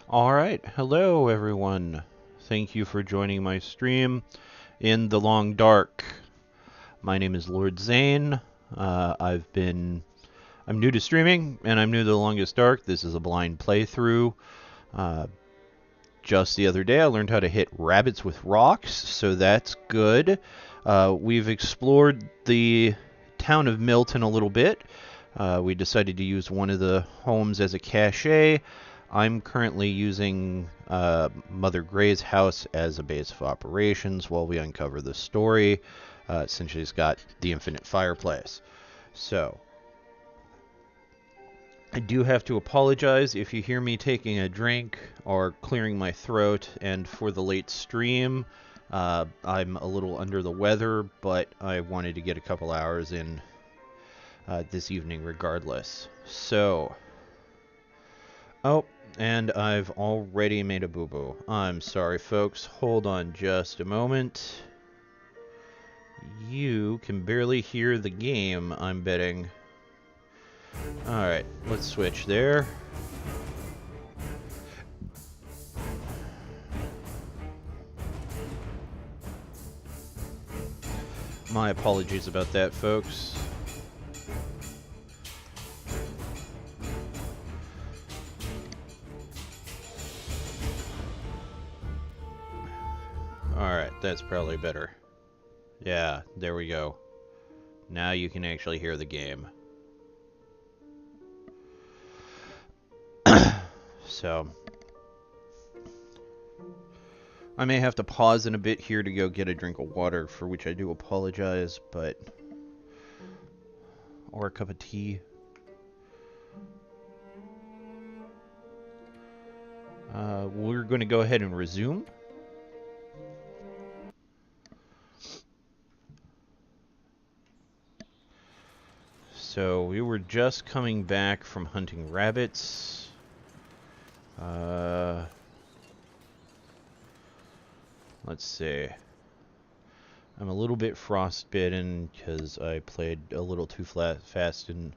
Alright, hello everyone. Thank you for joining my stream in the long dark. My name is Lord Zane. I'm new to streaming, and I'm new to the longest dark. This is a blind playthrough. Uh, just the other day I learned how to hit rabbits with rocks, so that's good. We've explored the town of Milton a little bit. We decided to use one of the homes as a cache. I'm currently using Mother Gray's house as a base of operations while we uncover the story, since she's got the infinite fireplace. So, I do have to apologize if you hear me taking a drink or clearing my throat, and for the late stream, I'm a little under the weather, but I wanted to get a couple hours in this evening regardless. So, oh, and I've already made a boo-boo. I'm sorry, folks. Hold on just a moment. You can barely hear the game, I'm betting. Alright, let's switch there. My apologies about that, folks. Alright, that's probably better. Yeah, there we go. Now you can actually hear the game. So, I may have to pause in a bit here to go get a drink of water, for which I do apologize, but... or a cup of tea. We're going to go ahead and resume. So we were just coming back from hunting rabbits. Let's see. I'm a little bit frostbitten because I played a little too fast and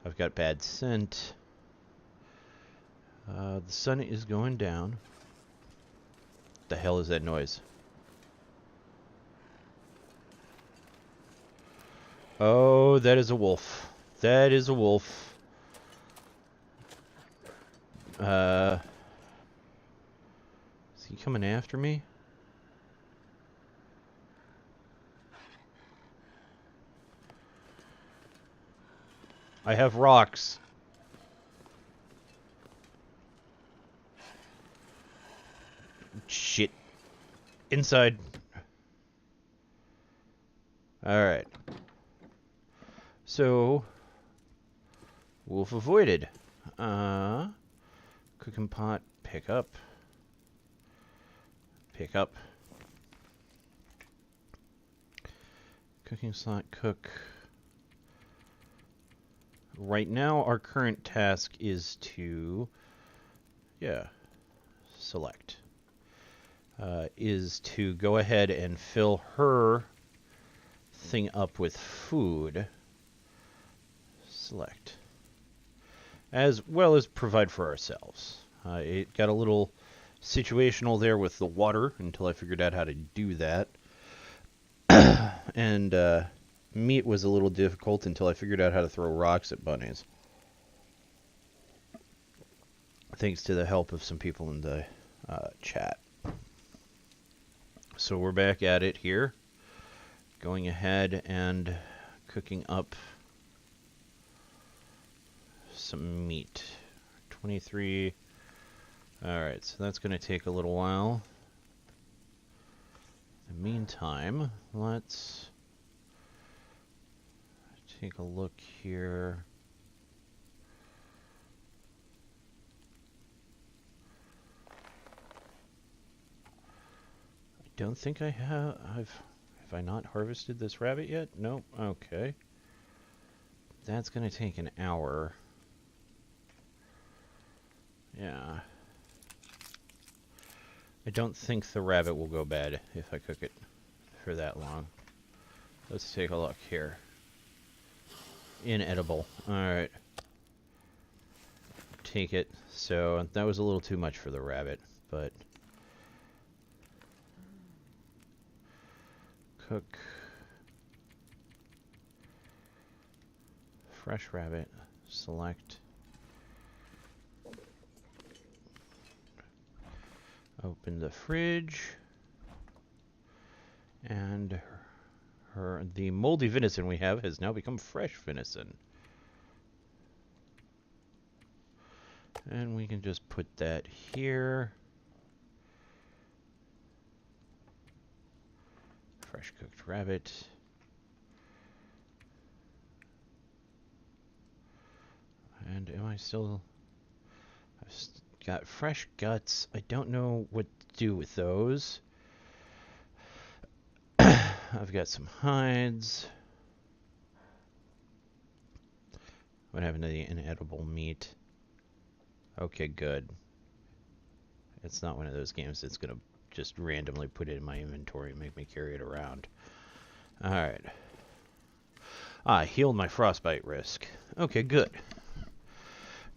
I've got bad scent. The sun is going down. What the hell is that noise? Oh, that is a wolf. That is a wolf. Is he coming after me? I have rocks. Shit. Inside. Alright. So, wolf avoided. Cooking pot, pick up. Pick up. Cooking slot, cook. Right now, our current task is to, select. Is to go ahead and fill her thing up with food. Select. As well as provide for ourselves. It got a little situational there with the water until I figured out how to do that. And meat was a little difficult until I figured out how to throw rocks at bunnies. Thanks to the help of some people in the chat. So we're back at it here. Going ahead and cooking up some meat. 23. Alright, so that's going to take a little while. In the meantime, let's take a look here. I don't think I have. Have I not harvested this rabbit yet? Nope. Okay. That's going to take an hour. Yeah. I don't think the rabbit will go bad if I cook it for that long. Let's take a look here. Inedible. Alright. take it. So that was a little too much for the rabbit, but cook fresh rabbit, select, open the fridge, and the moldy venison we have has now become fresh venison. And we can just put that here. Fresh cooked rabbit. And am I still... I've got fresh guts. I don't know what to do with those. I've got some hides. What happened to the inedible meat? Okay, good. It's not one of those games that's going to just randomly put it in my inventory and make me carry it around. Alright. I healed my frostbite risk. Okay, good.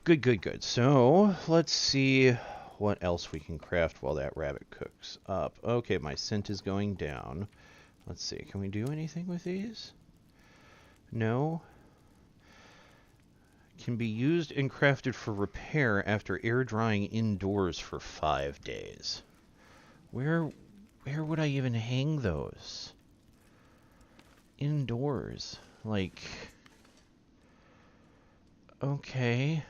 Good. So, let's see what else we can craft while that rabbit cooks up. Okay, my scent is going down. Let's see, can we do anything with these? No. Can be used and crafted for repair after air drying indoors for 5 days. Where would I even hang those? Indoors. Like... Okay.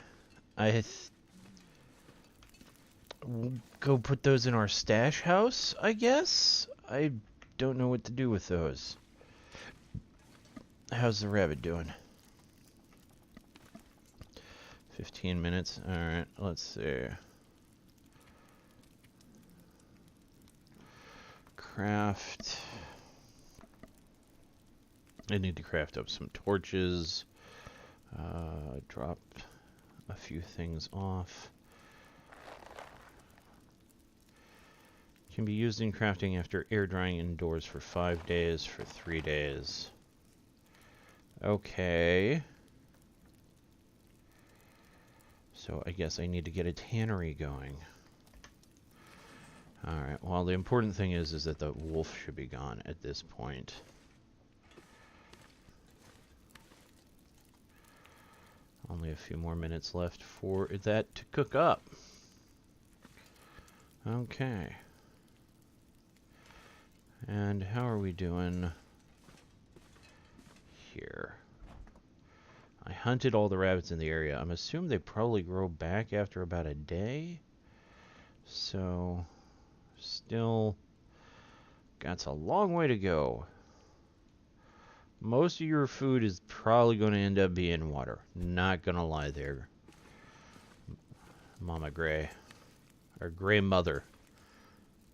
We'll go put those in our stash house, I guess? I don't know what to do with those. How's the rabbit doing? 15 minutes. Alright, let's see. Craft. I need to craft up some torches. Drop a few things off. Can be used in crafting after air drying indoors for 5 days, for 3 days. Okay. So I guess I need to get a tannery going. Alright, well the important thing is that the wolf should be gone at this point. Only a few more minutes left for that to cook up. Okay. And how are we doing here? I hunted all the rabbits in the area. I'm assuming they probably grow back after about a day. So, still got a long way to go. Most of your food is probably going to end up being water. Not going to lie there. Mama Gray. Or Gray Mother.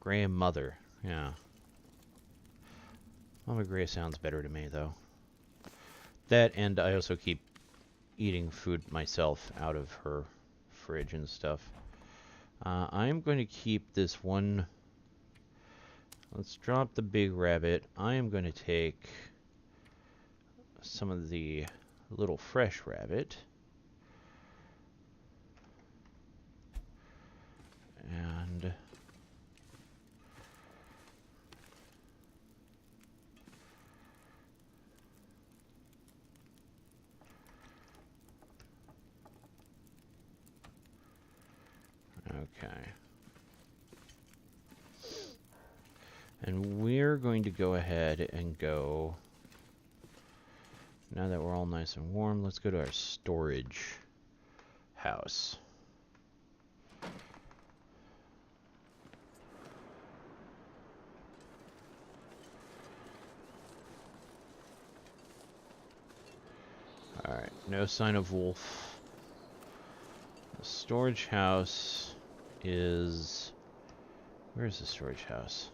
Gray Mother. Yeah. Mama Gray sounds better to me, though. That, and I also keep eating food myself out of her fridge and stuff. I'm going to keep this one. Let's drop the big rabbit. I am going to take some of the little fresh rabbit. And okay. And we're going to go ahead and go, now that we're all nice and warm, let's go to our storage house. Alright, no sign of wolf. The storage house is... Where's the storage house?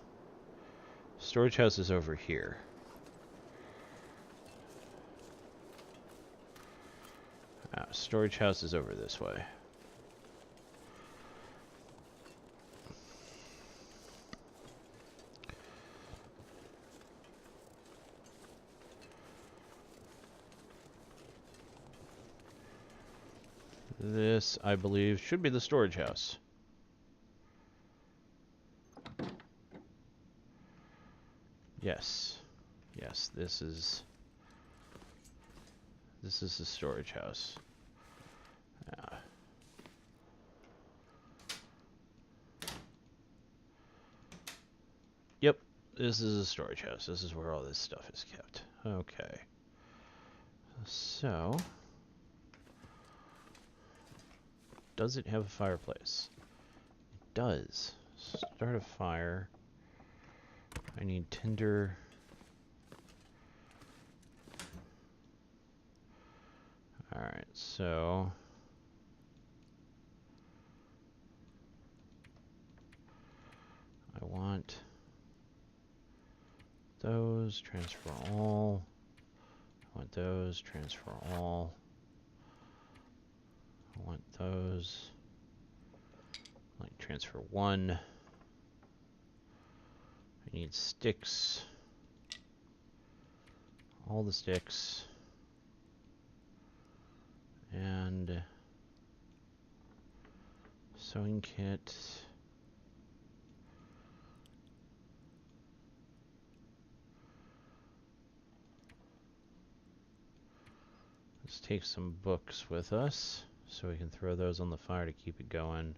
Storage house is over here. Storage house is over this way. This, I believe, should be the storage house. Yes. Yes, this is the storage house. Yep, this is a storage house. This is where all this stuff is kept. Okay. So, does it have a fireplace? It does. Start a fire. I need tinder. Alright, so I want those, transfer all. I want those, transfer all. I want those, like transfer one. I need sticks. All the sticks. And sewing kit. Let's take some books with us so we can throw those on the fire to keep it going.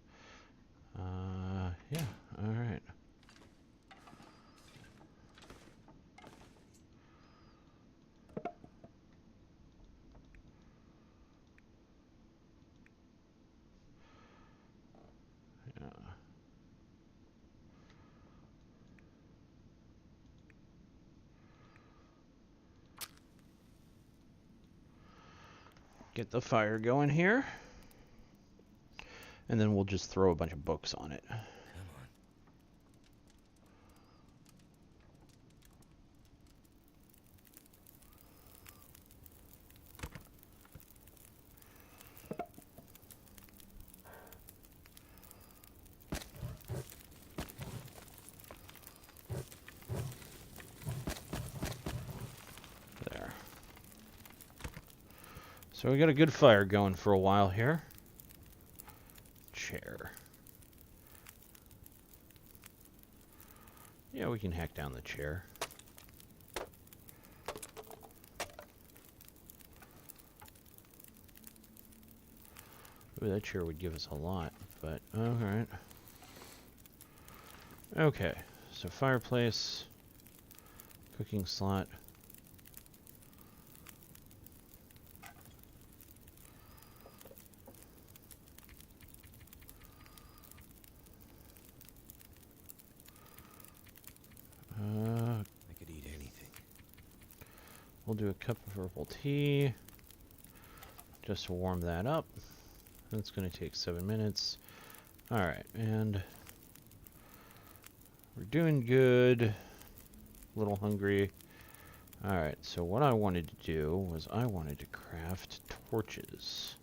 Yeah, alright. Yeah. Get the fire going here. And then we'll just throw a bunch of books on it. There. So we got a good fire going for a while here. Chair. Yeah, we can hack down the chair. Ooh, that chair would give us a lot, but alright. Okay, so fireplace, cooking slot. I could eat anything. We'll do a cup of herbal tea just to warm that up. That's going to take 7 minutes. Alright, and we're doing good. A little hungry. Alright, so what I wanted to do was I wanted to craft torches.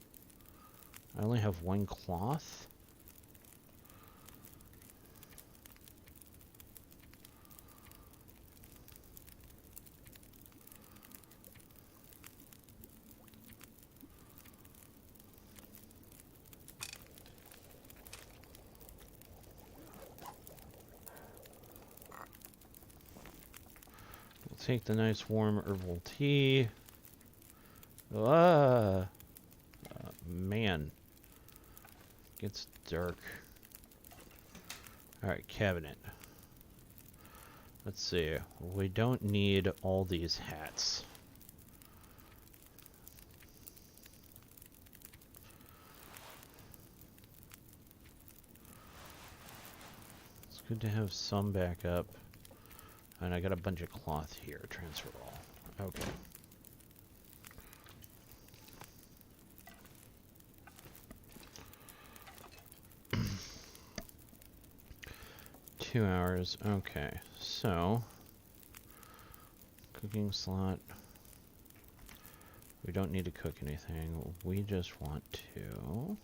I only have one cloth. Take the nice warm herbal tea. Man. Gets dark. Alright, cabinet. Let's see. We don't need all these hats. It's good to have some backup. And I got a bunch of cloth here. Transfer all. Okay. $2. Okay. So, cooking slot. We don't need to cook anything. We just want to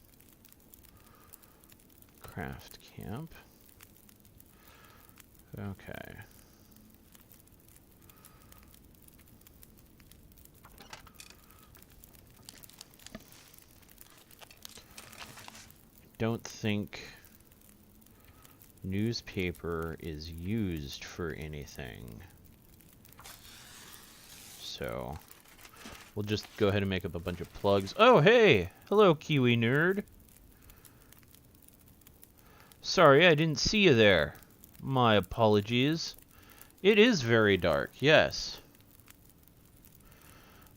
craft camp. Okay. don't think newspaper is used for anything. So we'll just go ahead and make up a bunch of plugs. Oh, hey! Hello, Kiwi Nerd. Sorry, I didn't see you there. My apologies. It is very dark, yes.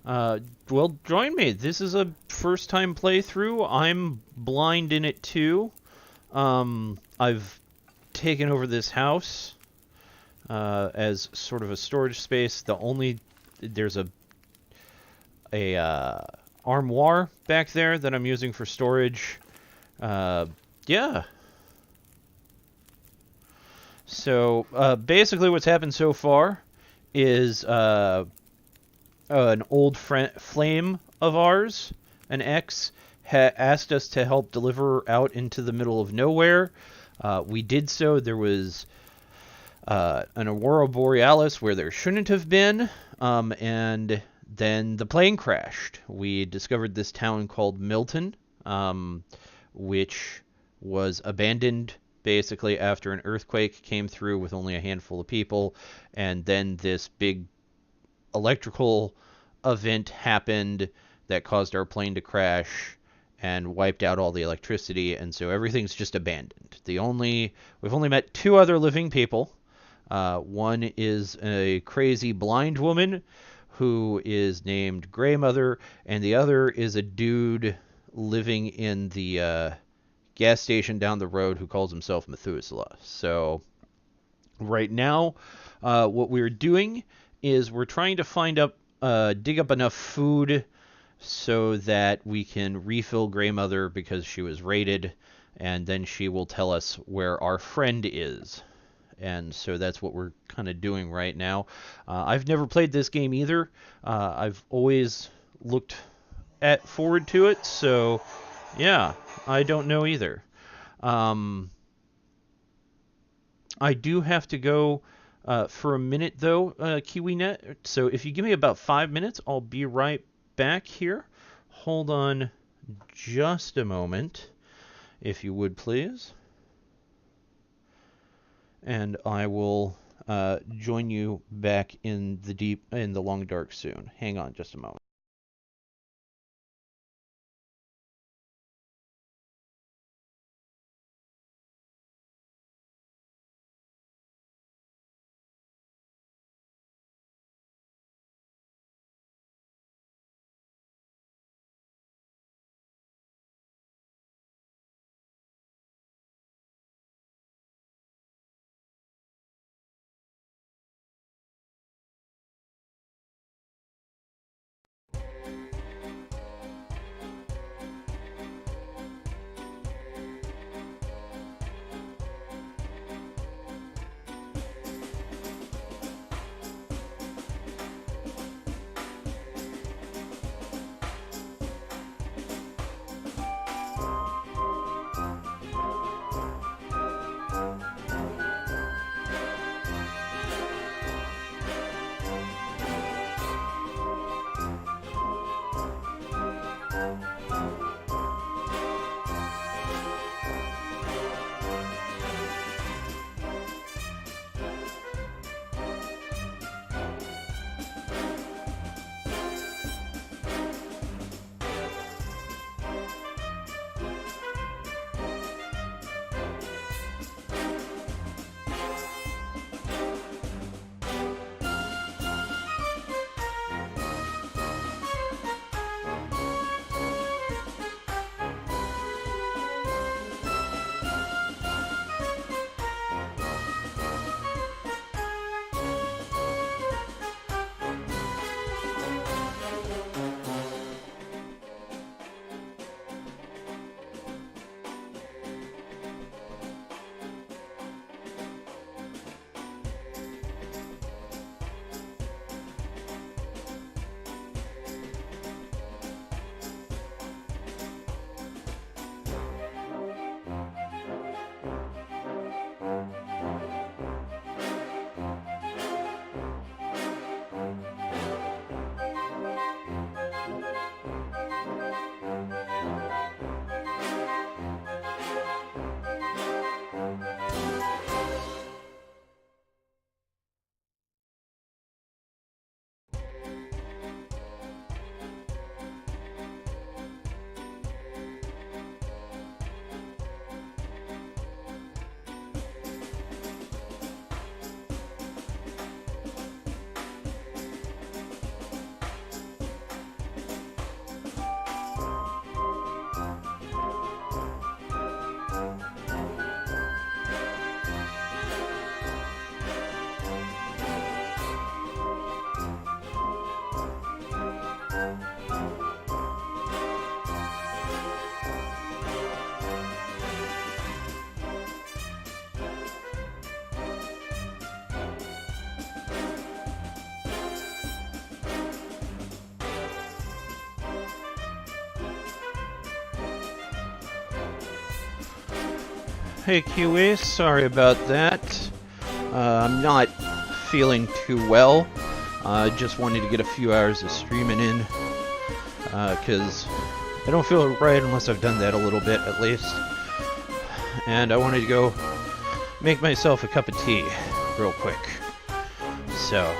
Well, join me. This is a first-time playthrough. I'm blind in it, too. I've taken over this house as sort of a storage space. There's a armoire back there that I'm using for storage. Yeah. So basically, what's happened so far is an old flame of ours, an ex, asked us to help deliver out into the middle of nowhere. We did so. There was an aurora borealis where there shouldn't have been, and then the plane crashed. We discovered this town called Milton, which was abandoned basically after an earthquake came through with only a handful of people, and then this big electrical event happened that caused our plane to crash and wiped out all the electricity, and so everything's just abandoned. We've only met two other living people. One is a crazy blind woman who is named Grey Mother, and the other is a dude living in the gas station down the road who calls himself Methuselah. So right now, what we're doing is we're trying to dig up enough food so that we can refill Grey Mother because she was raided, and then she will tell us where our friend is. And so that's what we're kind of doing right now. I've never played this game either. I've always looked forward to it, so yeah, I don't know either. I do have to go for a minute, though, KiwiNet. So if you give me about 5 minutes, I'll be right back here. Hold on just a moment, if you would, please. And I will join you back in the long dark soon. Hang on just a moment. Hey QA, sorry about that. I'm not feeling too well. Just wanted to get a few hours of streaming in, because I don't feel right unless I've done that a little bit at least. And I wanted to go make myself a cup of tea real quick. So,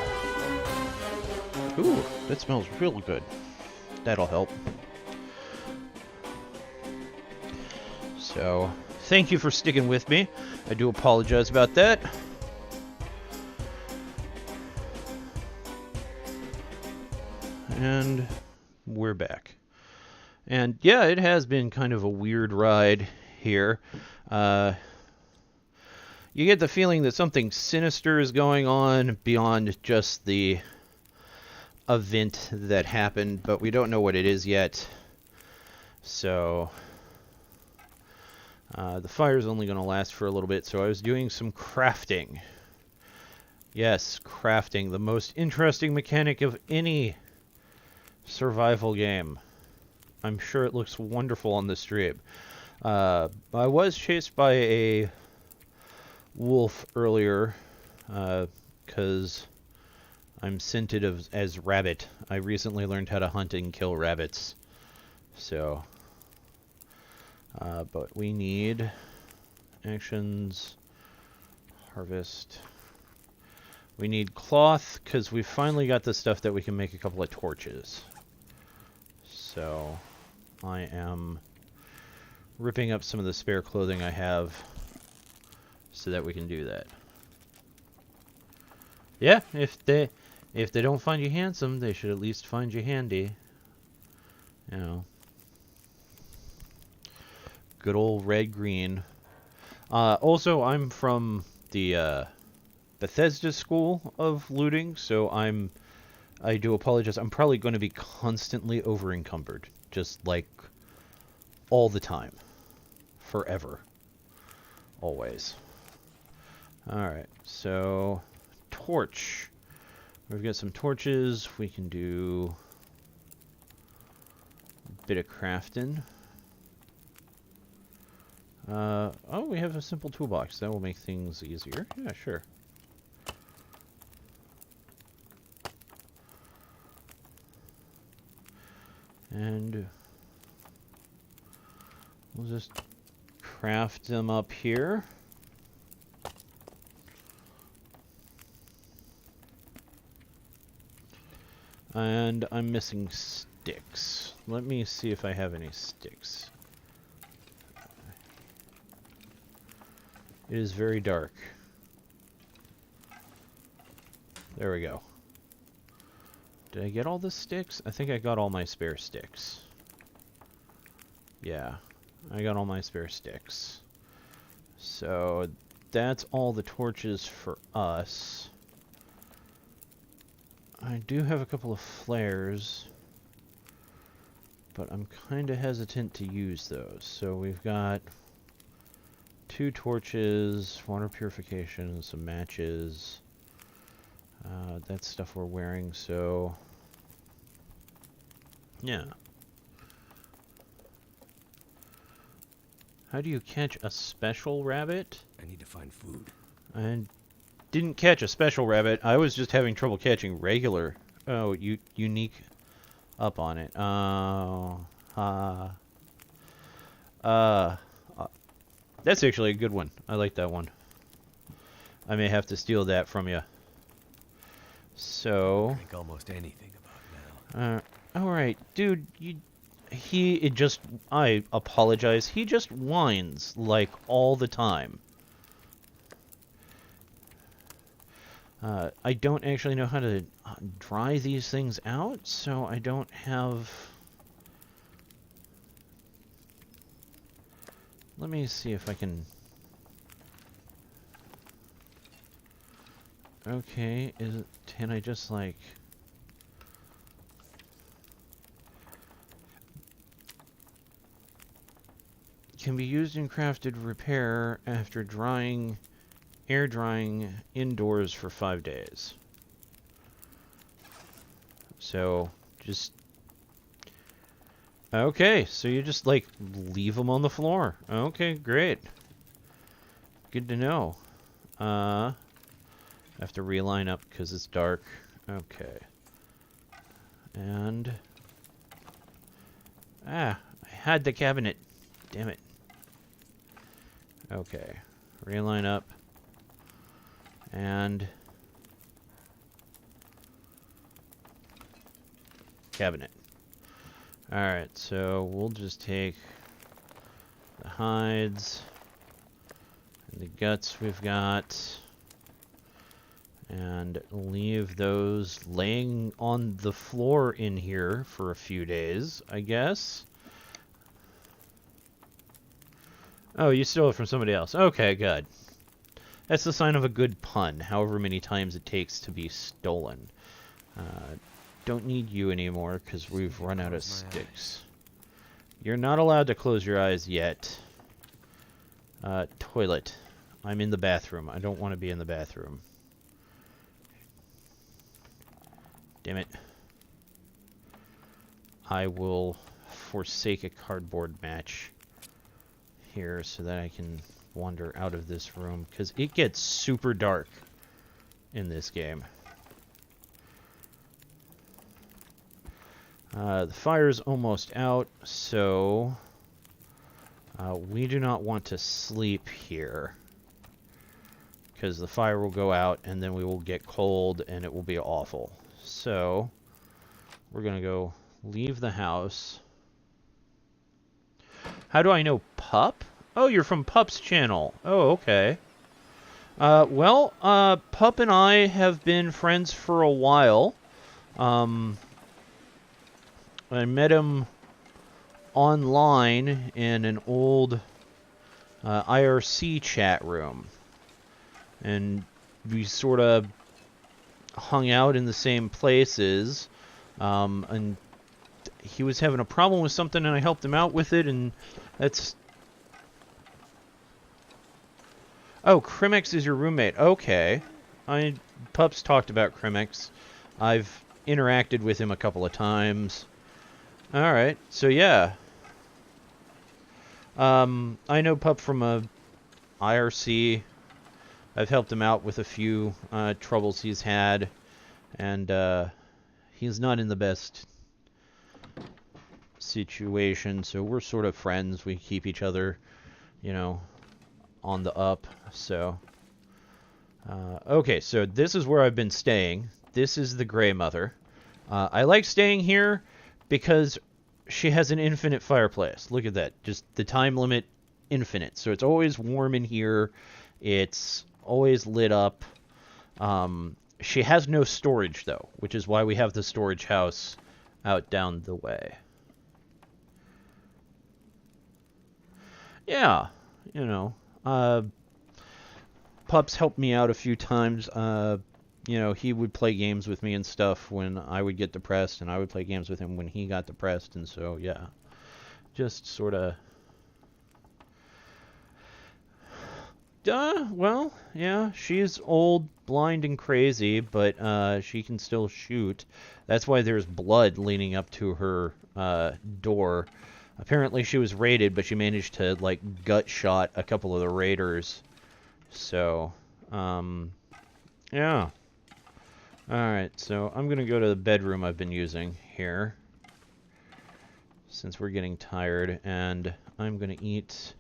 ooh, that smells really good. That'll help. So, thank you for sticking with me. I do apologize about that. And we're back. And yeah, it has been kind of a weird ride here. You get the feeling that something sinister is going on beyond just the event that happened, but we don't know what it is yet. So, the fire's only going to last for a little bit, so I was doing some crafting. Yes, crafting, the most interesting mechanic of any survival game. I'm sure it looks wonderful on the stream. I was chased by a wolf earlier, because I'm scented as rabbit. I recently learned how to hunt and kill rabbits. So, but we need actions, harvest. We need cloth, because we finally got the stuff that we can make a couple of torches. So, I am ripping up some of the spare clothing I have so that we can do that. Yeah, if they don't find you handsome, they should at least find you handy. You know. Good old red-green. Also, I'm from the Bethesda school of looting, so I do apologize. I'm probably going to be constantly over-encumbered. Just, like, all the time. Forever. Always. Alright, so torch. We've got some torches. We can do a bit of crafting. Oh, we have a simple toolbox. That will make things easier. Yeah, sure. And we'll just craft them up here. And I'm missing sticks. Let me see if I have any sticks. It is very dark. There we go. Did I get all the sticks? I think I got all my spare sticks. Yeah, I got all my spare sticks. So that's all the torches for us. I do have a couple of flares, but I'm kind of hesitant to use those. So we've got 2 torches, water purification, some matches. That's stuff we're wearing, so yeah. How do you catch a special rabbit? I need to find food. I didn't catch a special rabbit. I was just having trouble catching regular. Oh, unique up on it. That's actually a good one. I like that one. I may have to steal that from you. So, I think almost anything about now. alright, dude, I apologize, he just whines, like, all the time. I don't actually know how to dry these things out, so I don't have... Let me see if I can... Okay, can I just, like... can be used in crafted repair after drying, air drying indoors for 5 days. So, just... Okay, so you just, like, leave them on the floor. Okay, great. Good to know. I have to realign up because it's dark. Okay. And... I had the cabinet. Damn it. Okay. Realign up. And... cabinet. Alright, so we'll just take the hides and the guts we've got and leave those laying on the floor in here for a few days, I guess. Oh, you stole it from somebody else. Okay, good. That's the sign of a good pun, however many times it takes to be stolen. Don't need you anymore because we've run out of sticks. You're not allowed to close your eyes yet. Toilet. I'm in the bathroom. I don't want to be in the bathroom. Damn it. I will forsake a cardboard match here so that I can wander out of this room because it gets super dark in this game. The fire's almost out, so we do not want to sleep here because the fire will go out and then we will get cold and it will be awful. So we're going to go leave the house. How do I know Pup? Oh, you're from Pup's channel. Oh, okay. Pup and I have been friends for a while. I met him online in an old IRC chat room. And we sort of hung out in the same places. And he was having a problem with something and I helped him out with it, and that's... Oh, Crimex is your roommate. Okay. Pup's talked about Crimex. I've interacted with him a couple of times. Alright, so yeah. I know Pup from a IRC. I've helped him out with a few troubles he's had. And he's not in the best situation, so we're sort of friends. We keep each other, you know, on the up. So, okay, so this is where I've been staying. This is the Grey Mother. I like staying here because she has an infinite fireplace. Look at that. Just the time limit, infinite. So it's always warm in here. It's always lit up. She has no storage, though, which is why we have the storage house out down the way. Yeah, you know, Pup's helped me out a few times. You know, he would play games with me and stuff when I would get depressed, and I would play games with him when he got depressed, and so, yeah. Just sort of... well, yeah, she's old, blind, and crazy, but she can still shoot. That's why there's blood leading up to her door. Apparently she was raided, but she managed to, like, gut shot a couple of the raiders. So, yeah. Alright, so I'm gonna go to the bedroom I've been using here, since we're getting tired, and I'm gonna eat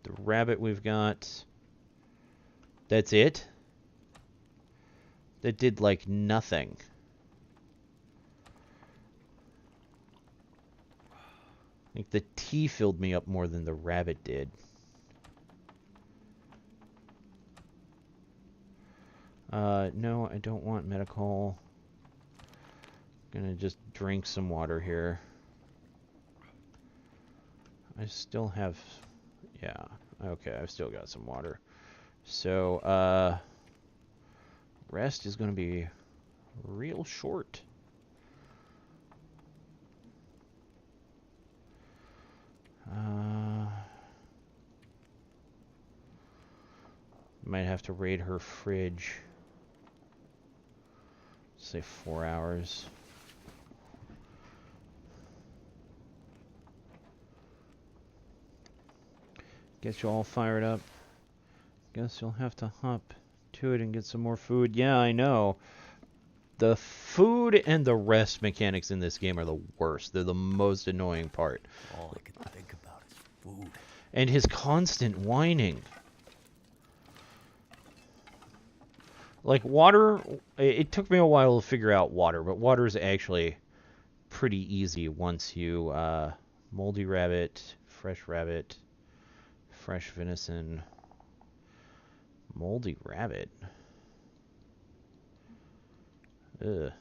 the rabbit we've got. That's it? That did, like, nothing. I think the tea filled me up more than the rabbit did. No, I don't want medical. I'm gonna just drink some water here. I still have... yeah, okay, I've still got some water. So, rest is gonna be real short. Might have to raid her fridge. Say 4 hours. Get you all fired up. Guess you'll have to hop to it and get some more food. Yeah, I know. The food and the rest mechanics in this game are the worst. They're the most annoying part. All I can think about is food. And his constant whining. Like water, it took me a while to figure out water, but water is actually pretty easy once you, moldy rabbit, fresh venison, moldy rabbit. Ugh.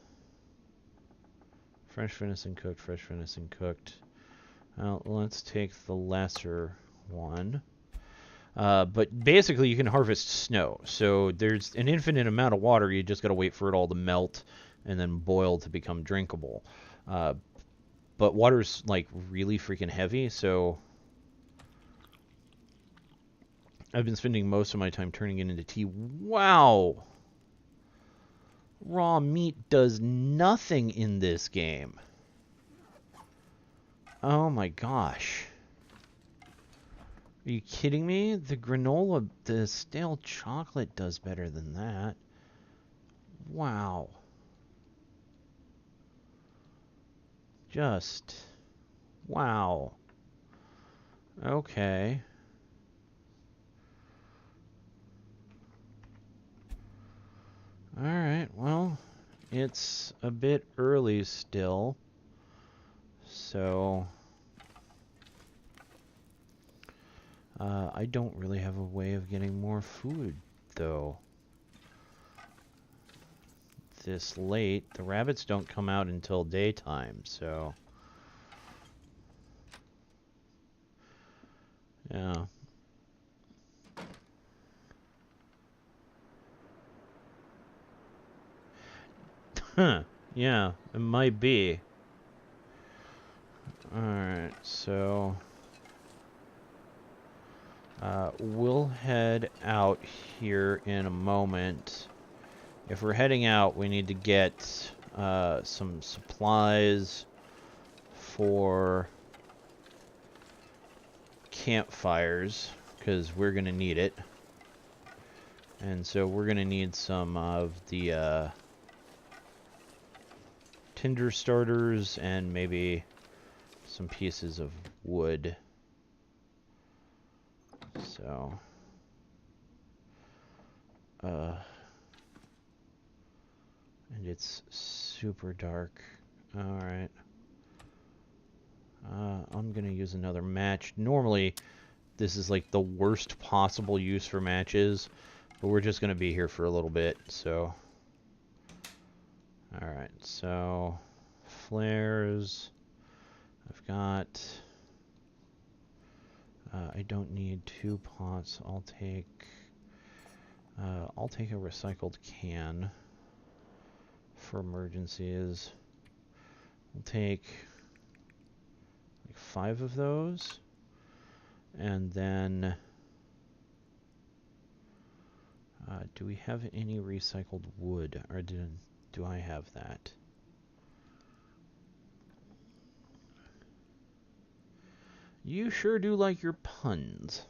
Fresh venison cooked. Well, let's take the lesser one. But basically, you can harvest snow. So there's an infinite amount of water. You just got to wait for it all to melt and then boil to become drinkable. But water's like really freaking heavy, so I've been spending most of my time turning it into tea. Wow! Raw meat does nothing in this game. Oh my gosh. Are you kidding me? The granola, the stale chocolate does better than that. Wow. Just. Wow. Okay. Alright, well, it's a bit early still. So. I don't really have a way of getting more food, though. This late. The rabbits don't come out until daytime, so. Yeah. Huh. Yeah, it might be. Alright, so. We'll head out here in a moment. If we're heading out, we need to get some supplies for campfires, because we're going to need it. And so we're going to need some of the tinder starters and maybe some pieces of wood. So, and it's super dark. Alright. I'm gonna use another match. Normally, this is like the worst possible use for matches, but we're just gonna be here for a little bit, so. Alright, so, flares. I've got. I don't need 2 pots. I'll take a recycled can for emergencies. We'll take like 5 of those, and then do we have any recycled wood, or do I have that? You sure do like your puns.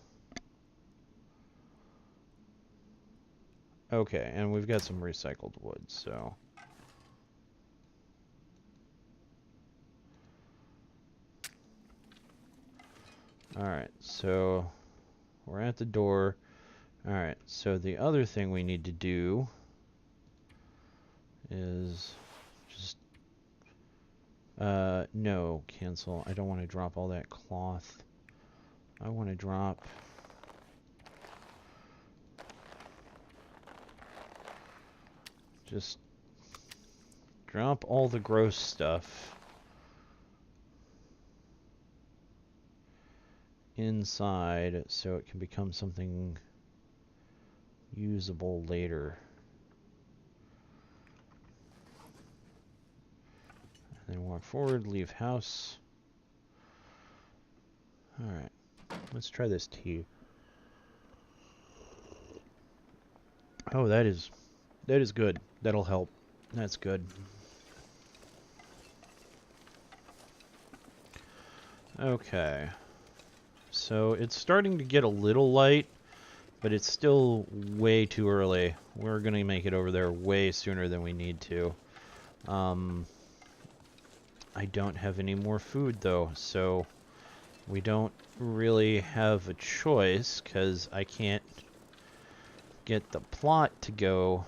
Okay, and we've got some recycled wood, so. Alright, so we're at the door. Alright, so the other thing we need to do is just no, cancel. I don't want to drop all that cloth. I want to drop just drop all the gross stuff inside so it can become something usable later. And then walk forward, leave house. Alright, let's try this tea. Oh, that is good. That'll help. That's good. Okay. So it's starting to get a little light, but it's still way too early. We're going to make it over there way sooner than we need to. I don't have any more food, though, so we don't really have a choice, because I can't get the plot to go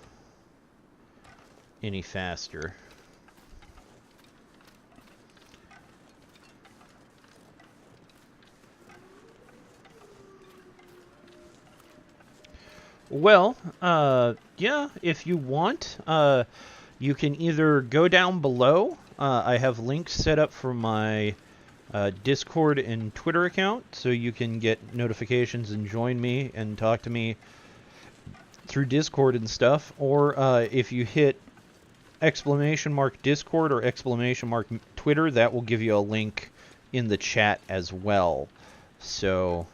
any faster. Well, yeah, if you want, you can either go down below. I have links set up for my Discord and Twitter account, so you can get notifications and join me and talk to me through Discord and stuff. Or if you hit !Discord or !Twitter, that will give you a link in the chat as well. So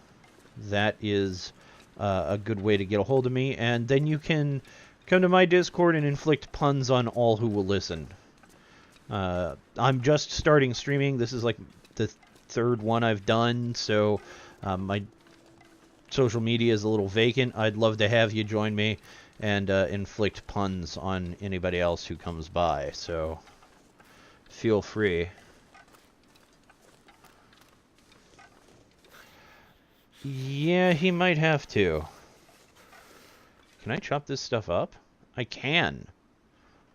that is a good way to get a hold of me, and then you can come to my Discord and inflict puns on all who will listen. I'm just starting streaming. This is like the third one I've done, so my social media is a little vacant. I'd love to have you join me and inflict puns on anybody else who comes by, so feel free. Yeah, he might have to. Can I chop this stuff up? I can.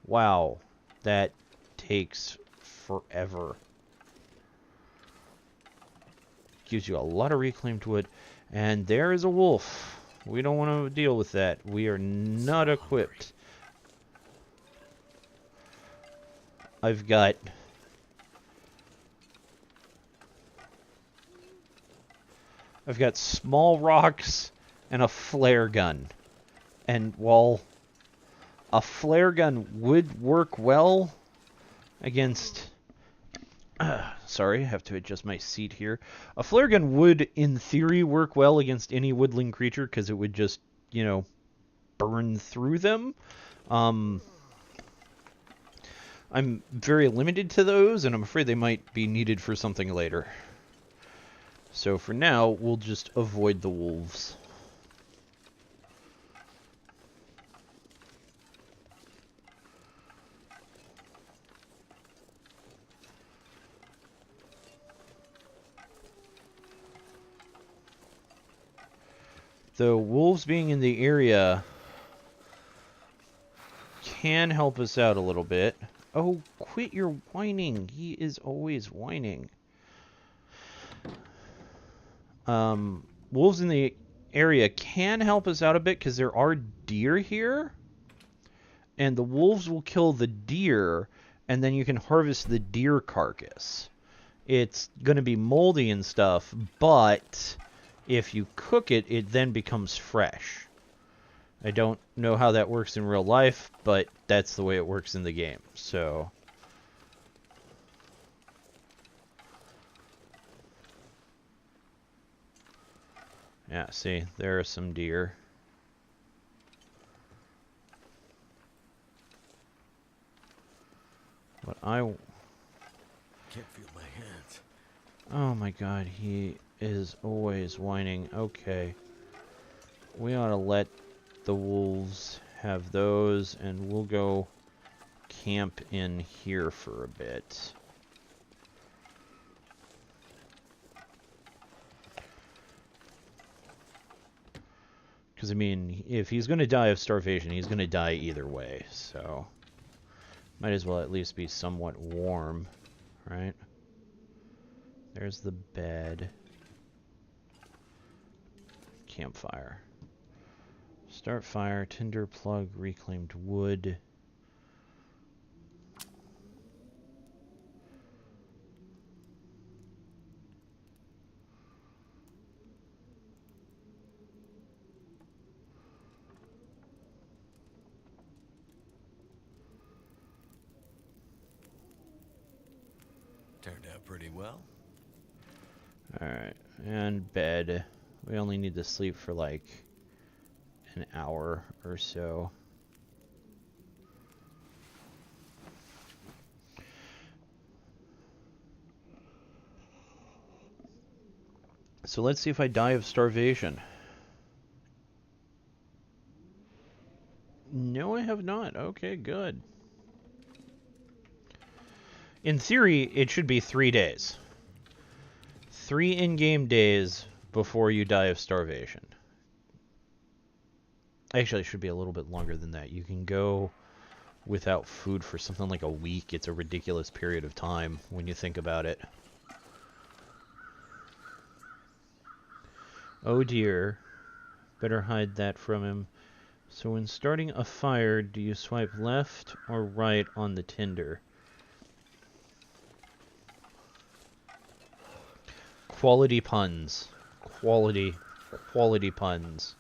Wow, that takes forever. Gives you a lot of reclaimed wood. And there is a wolf. We don't want to deal with that. We are not equipped. I've got small rocks and a flare gun. And while a flare gun would work well against... sorry, I have to adjust my seat here. A flare gun would, in theory, work well against any woodland creature, because it would just, you know, burn through them. I'm very limited to those, and I'm afraid they might be needed for something later. So for now, we'll just avoid the wolves. The wolves being in the area can help us out a little bit. Oh, quit your whining. He is always whining. Wolves in the area can help us out a bit because there are deer here. And the wolves will kill the deer, and then you can harvest the deer carcass. It's going to be moldy and stuff, but if you cook it, it then becomes fresh. I don't know how that works in real life, but that's the way it works in the game. So yeah, see, there are some deer. What I Can't feel my hands. Oh my god, he is always whining. Okay. We ought to let the wolves have those, and we'll go camp in here for a bit. Because, I mean, if he's going to die of starvation, he's going to die either way, so might as well at least be somewhat warm, right? There's the bed. Campfire. Start fire, tinder plug, reclaimed wood. Turned out pretty well. Alright, and bed. We only need to sleep for like an hour or so. So let's see if I die of starvation. No, I have not. Okay, good. In theory, it should be 3 days. 3 in-game days before you die of starvation. Actually, it should be a little bit longer than that. You can go without food for something like a week. It's a ridiculous period of time when you think about it. Oh dear. Better hide that from him. So when starting a fire, do you swipe left or right on the tinder? Quality puns. Quality puns.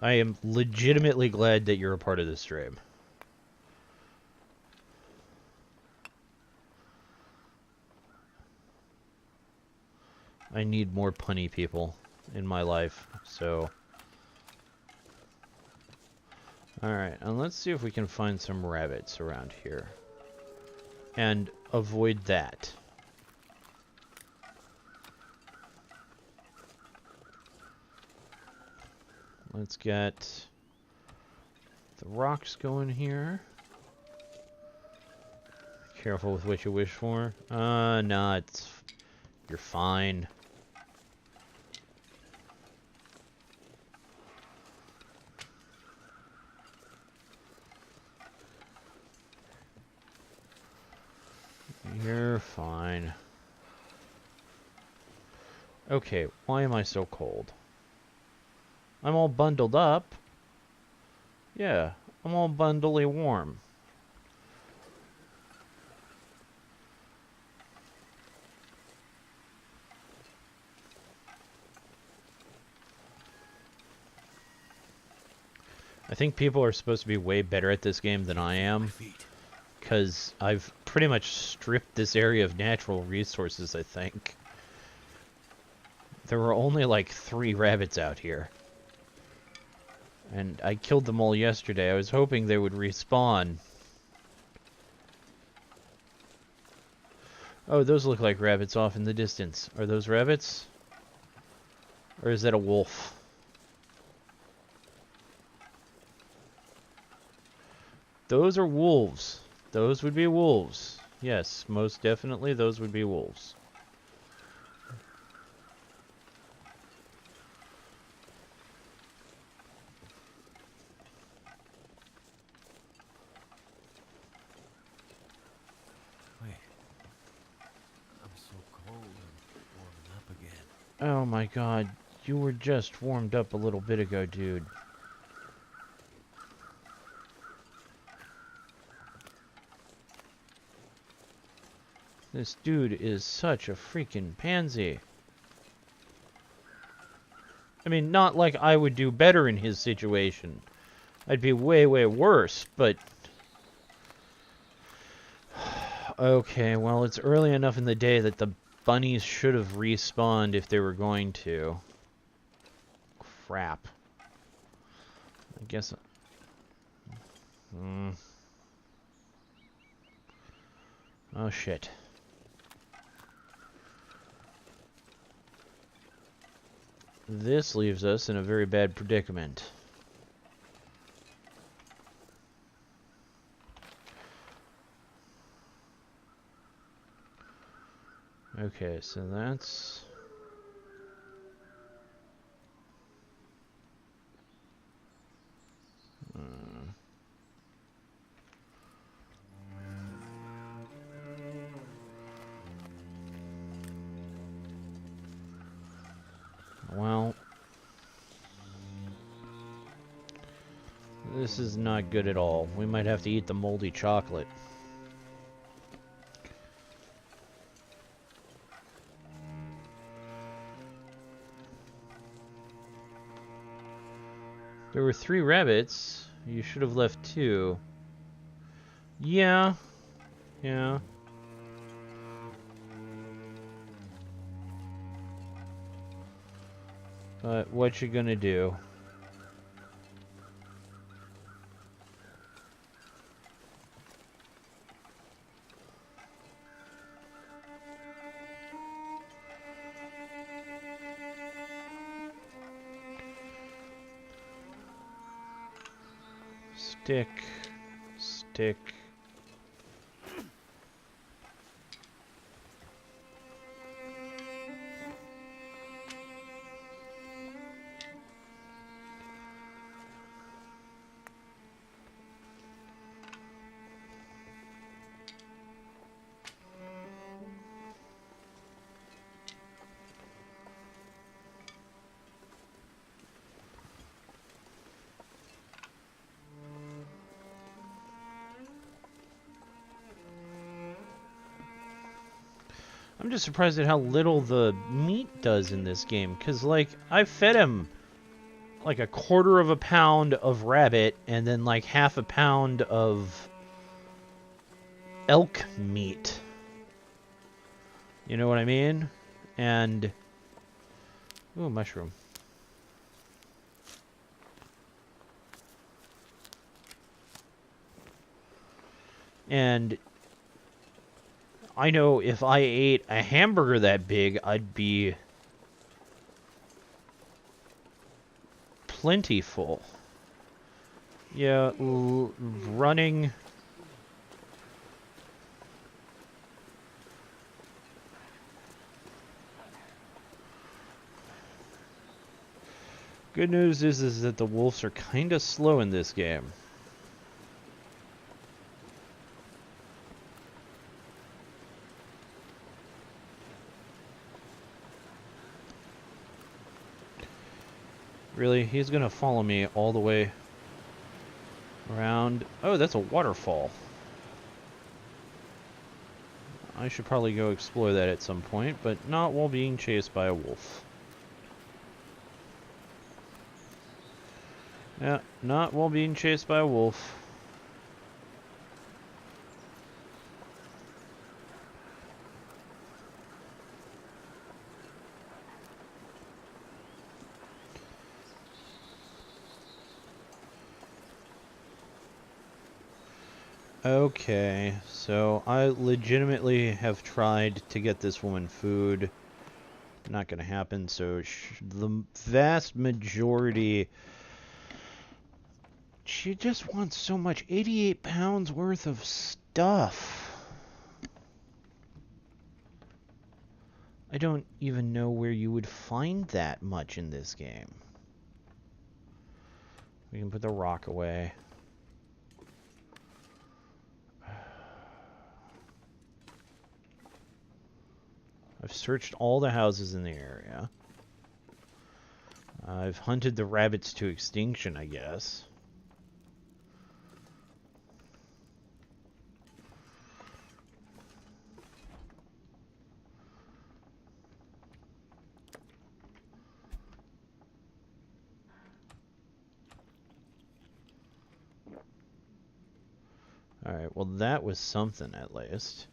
I am legitimately glad that you're a part of this stream. I need more punny people in my life, so... Alright, and let's see if we can find some rabbits around here. And avoid that. Let's get the rocks going here. Careful with what you wish for. No, it's... You're fine. You're fine. Okay, why am I so cold? I'm all bundled up. Yeah, I'm all bundly warm. I think people are supposed to be way better at this game than I am, because I've pretty much stripped this area of natural resources, I think. There were only like 3 rabbits out here. And I killed them all yesterday. I was hoping they would respawn. Oh, those look like rabbits off in the distance. Are those rabbits? Or is that a wolf? Those are wolves. Those would be wolves. Yes, most definitely those would be wolves. Wait. I'm so cold and warming up again. Oh my god, you were just warmed up a little bit ago, dude. This dude is such a freaking pansy. I mean, not like I would do better in his situation. I'd be way, way worse, but... Okay, well, it's early enough in the day that the bunnies should have respawned if they were going to. Crap. I guess... Oh, shit. This leaves us in a very bad predicament. Okay, so that's... Well... This is not good at all. We might have to eat the moldy chocolate. There were 3 rabbits. You should have left 2. Yeah. Yeah. But what you gonna do? Stick. Stick. I'm just surprised at how little the meat does in this game, because, like, I fed him, like, a quarter of a pound of rabbit, and then, like, half a pound of elk meat. You know what I mean? And... ooh, mushroom. And... I know if I ate a hamburger that big, I'd be plentiful. Yeah, running. Good news is that the wolves are kind of slow in this game. Really? He's gonna follow me all the way around. Oh, that's a waterfall. I should probably go explore that at some point, but not while being chased by a wolf. Yeah, not while being chased by a wolf. Okay, so I legitimately have tried to get this woman food. Not gonna happen, so the vast majority... She just wants so much. 88 pounds worth of stuff. I don't even know where you would find that much in this game. We can put the rock away. I've searched all the houses in the area. I've hunted the rabbits to extinction, I guess. Alright, well that was something at least.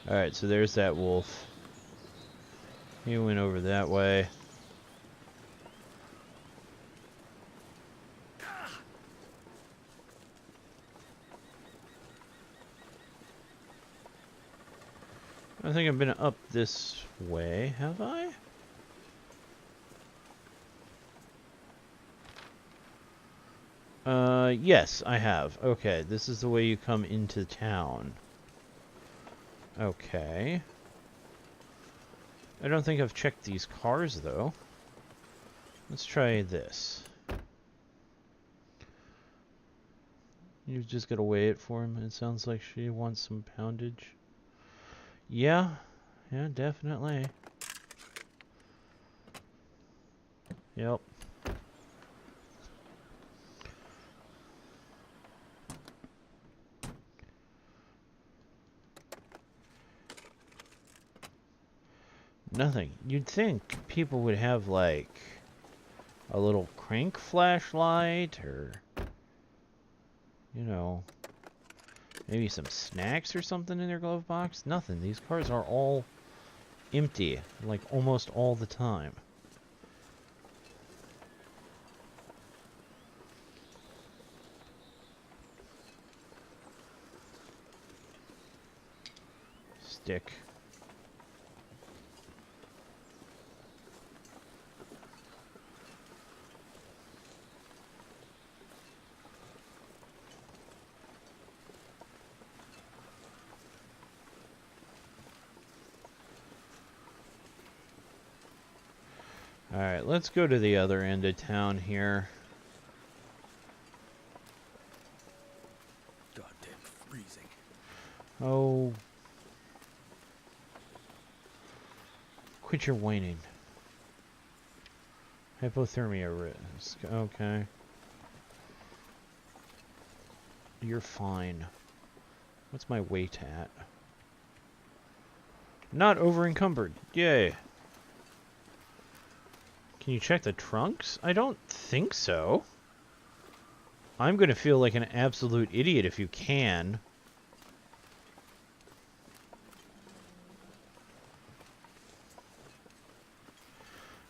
Alright, so there's that wolf. He went over that way. I think I've been up this way, have I? Yes, I have. Okay, this is the way you come into town. Okay. I don't think I've checked these cars, though. Let's try this. You just gotta weigh it for him. It sounds like she wants some poundage. Yeah. Yeah, definitely. Yep. Nothing. You'd think people would have, like, a little crank flashlight, or, you know, maybe some snacks or something in their glove box. Nothing. These cars are all empty, like, almost all the time. Dick. Alright, let's go to the other end of town here. Goddamn freezing. Oh. Quit your whining. Hypothermia risk. Okay. You're fine. What's my weight at? Not over encumbered. Yay. Can you check the trunks? I don't think so. I'm going to feel like an absolute idiot if you can.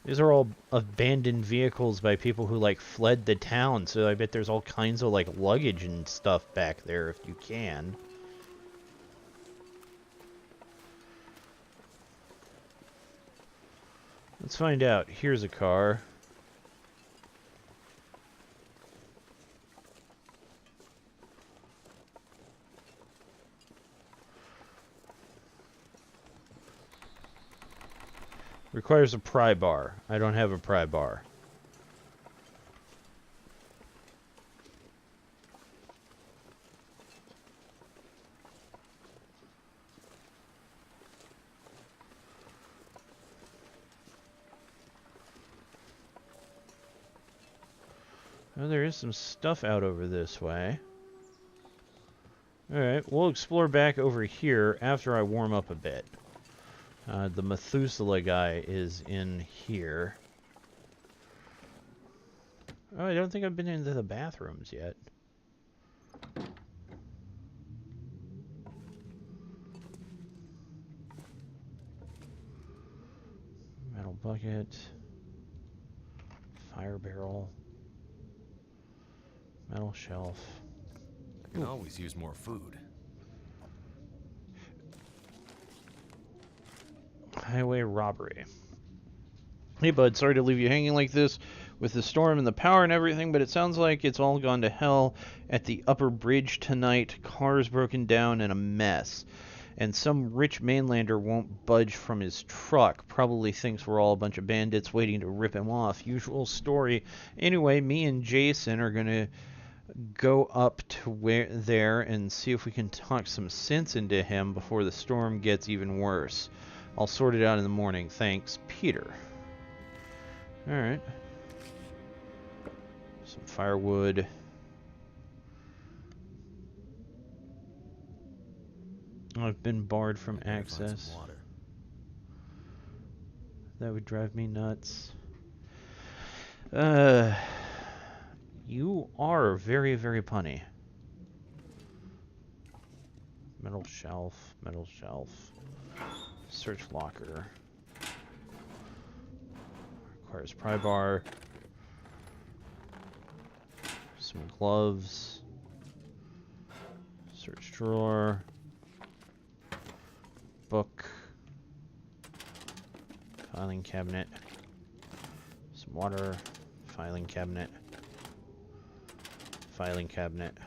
These are all abandoned vehicles by people who, like, fled the town, so I bet there's all kinds of, like, luggage and stuff back there if you can. Let's find out. Here's a car. Requires a pry bar. I don't have a pry bar. Oh, there is some stuff out over this way. Alright, we'll explore back over here after I warm up a bit. The Methuselah guy is in here. Oh, I don't think I've been into the bathrooms yet. Metal bucket. Fire barrel. Metal shelf. I can always use more food. Highway robbery. Hey bud, sorry to leave you hanging like this with the storm and the power and everything, but it sounds like it's all gone to hell at the upper bridge tonight. Cars broken down and a mess. And some rich mainlander won't budge from his truck. Probably thinks we're all a bunch of bandits waiting to rip him off. Usual story. Anyway, me and Jason are gonna go up to there and see if we can talk some sense into him before the storm gets even worse. I'll sort it out in the morning. Thanks, Peter. Alright. Some firewood. I've been barred from access. Water. That would drive me nuts. You are very, very punny. Metal shelf, metal shelf. Search locker. Requires pry bar. Some gloves. Search drawer. Book. Filing cabinet. Some water. Filing cabinet. Filing cabinet.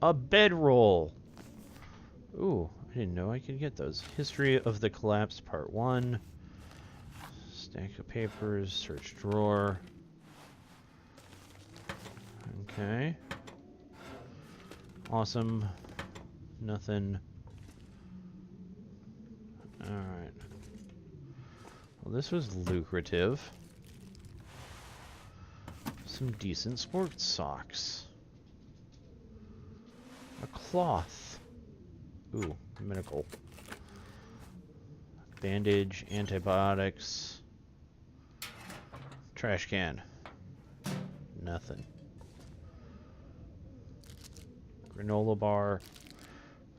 A bedroll! Ooh, I didn't know I could get those. History of the Collapse, Part 1. Stack of papers, search drawer. Okay. Awesome. Nothing. Alright. Well, this was lucrative. Some decent sports socks. A cloth. Ooh, medical. Bandage, antibiotics. Trash can. Nothing. Granola bar.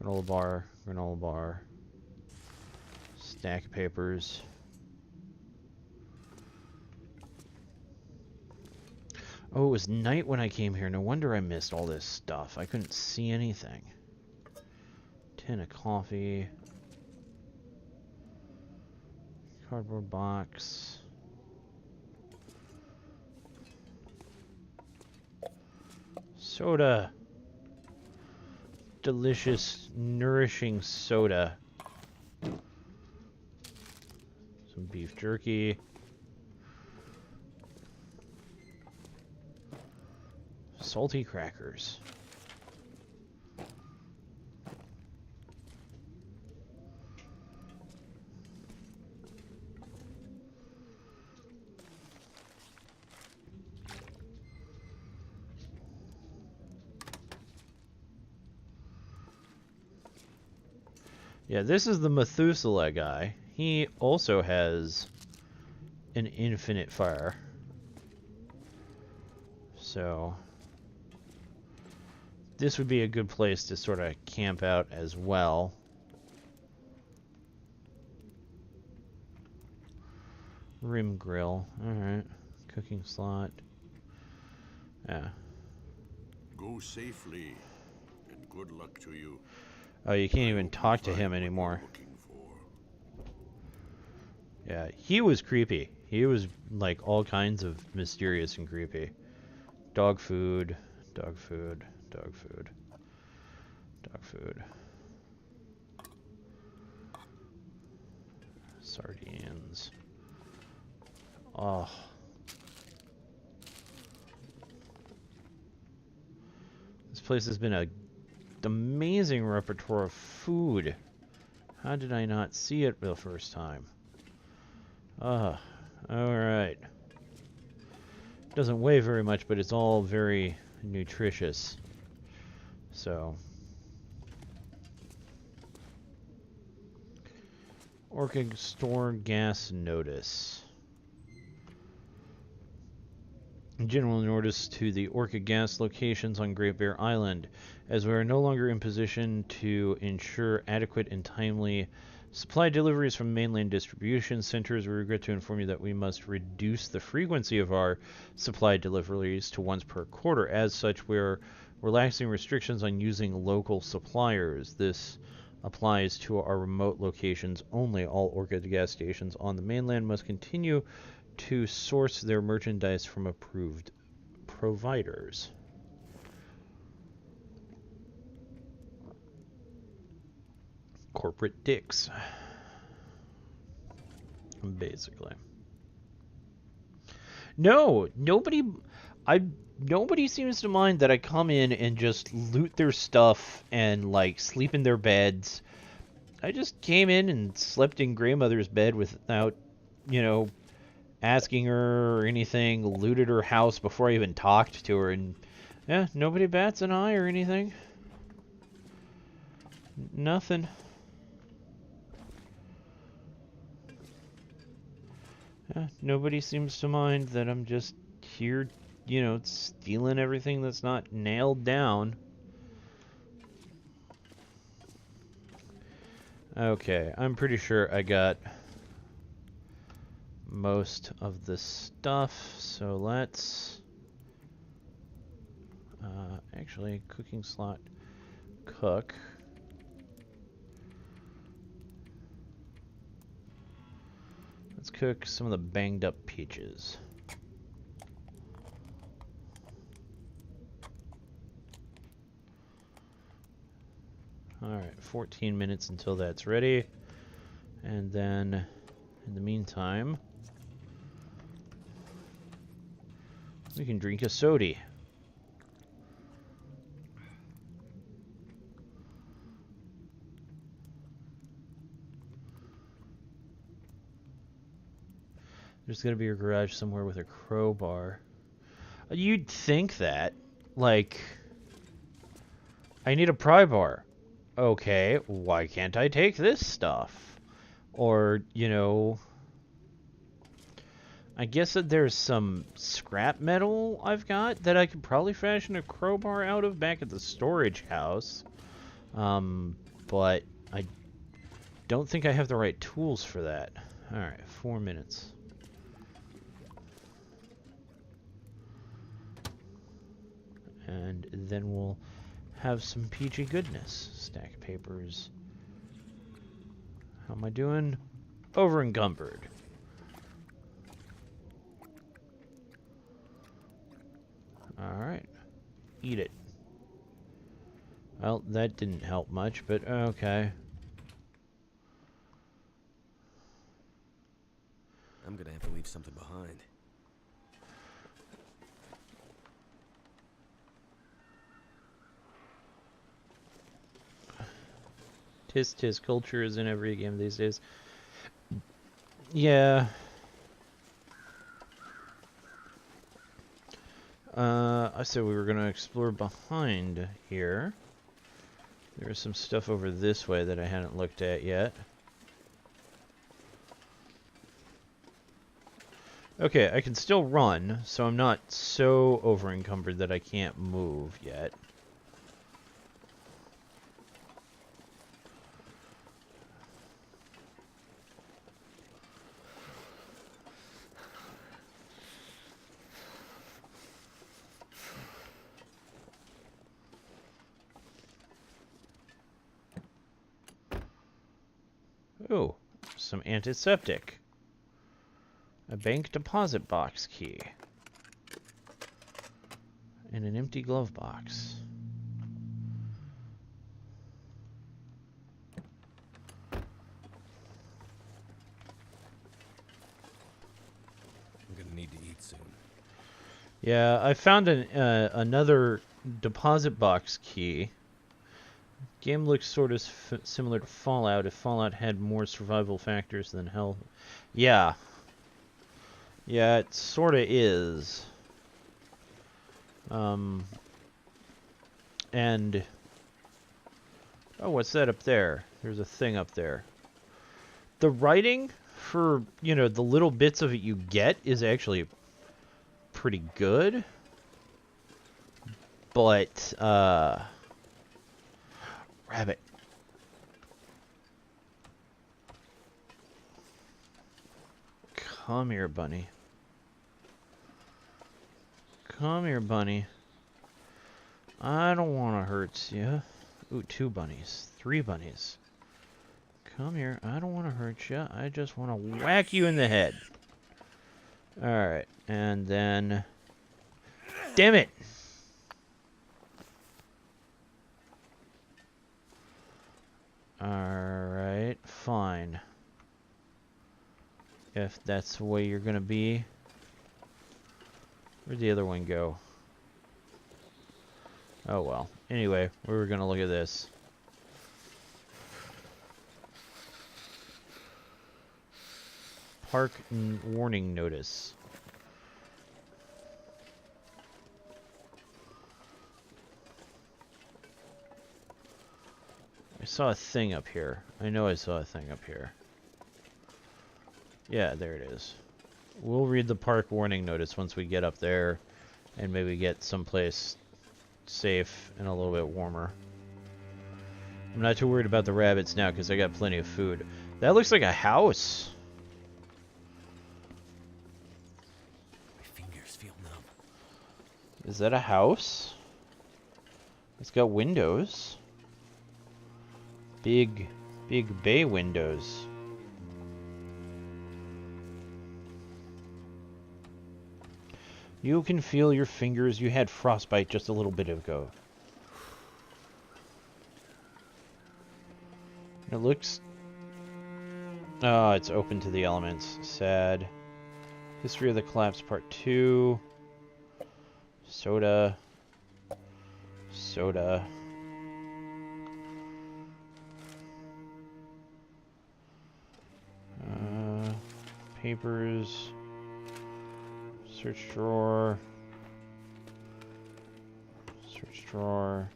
Granola bar. Granola bar. Stack of papers. Oh, it was night when I came here. No wonder I missed all this stuff. I couldn't see anything. Tin of coffee. Cardboard box. Soda. Delicious, nourishing soda. Some beef jerky. Salty crackers. Yeah, this is the Methuselah guy. He also has an infinite fire. So this would be a good place to sort of camp out as well. Rim grill. Alright. Cooking slot. Yeah. Go safely, and good luck to you. Oh, you can't I even hope you talk to find him what you're anymore. looking for. Yeah, he was creepy. He was like all kinds of mysterious and creepy. Dog food, dog food, dog food, dog food. Sardines. Oh. This place has been a amazing repertoire of food. How did I not see it the first time? Alright. Doesn't weigh very much, but it's all very nutritious. So. Orchid store gas notice. General notice to the Orchid gas locations on Great Bear Island. As we are no longer in position to ensure adequate and timely supply deliveries from mainland distribution centers, we regret to inform you that we must reduce the frequency of our supply deliveries to once per quarter. As such, we're relaxing restrictions on using local suppliers. This applies to our remote locations only. All Orchid gas stations on the mainland must continue to source their merchandise from approved providers. Corporate dicks, basically. No, nobody seems to mind that I come in and just loot their stuff and like sleep in their beds. I just came in and slept in grandmother's bed without, asking her or anything, looted her house before I even talked to her, and yeah, nobody bats an eye or anything. Nothing. Yeah, nobody seems to mind that I'm just here, stealing everything that's not nailed down. Okay, I'm pretty sure I got most of the stuff, so let's actually cooking slot cook. Let's cook some of the banged up peaches. Alright, 14 minutes until that's ready. And then, in the meantime, we can drink a soda. There's gotta be a garage somewhere with a crowbar. You'd think that. Like, I need a pry bar. Okay, why can't I take this stuff? Or, I guess that there's some scrap metal I've got that I could probably fashion a crowbar out of back at the storage house. But I don't think I have the right tools for that. Alright, 4 minutes. and then we'll have some PG goodness. Stack of papers. How am I doing? Over encumbered. Alright. Eat it. Well, that didn't help much, but okay. I'm gonna have to leave something behind. Tis culture is in every game these days. Yeah. I said we were gonna explore behind here. There's some stuff over this way that I hadn't looked at yet. Okay, I can still run, so I'm not so over-encumbered that I can't move yet. Oh, some antiseptic. A bank deposit box key. And an empty glove box. I'm gonna need to eat soon. Yeah, I found another deposit box key. Game looks sort of similar to Fallout if Fallout had more survival factors than health. Yeah. Yeah, it sort of is. And... Oh, what's that up there? There's a thing up there. The writing for, you know, the little bits of it you get is actually pretty good. But, rabbit. Come here, bunny. Come here, bunny. I don't want to hurt you. Ooh, 2 bunnies. 3 bunnies. Come here. I don't want to hurt you. I just want to whack you in the head. Alright. And then... Damn it! Alright. Fine. If that's the way you're going to be. Where'd the other one go? Oh well. Anyway, we were gonna look at this. Park warning notice. I saw a thing up here. I know I saw a thing up here. Yeah, there it is. We'll read the park warning notice once we get up there and maybe get someplace safe and a little bit warmer. I'm not too worried about the rabbits now because I got plenty of food. That looks like a house. My fingers feel numb. Is that a house? It's got windows. Big bay windows. You can feel your fingers. You had frostbite just a little bit ago. It looks... Oh, it's open to the elements. Sad. History of the Collapse Part 2. Soda. Soda. Papers. Search drawer. Search drawer.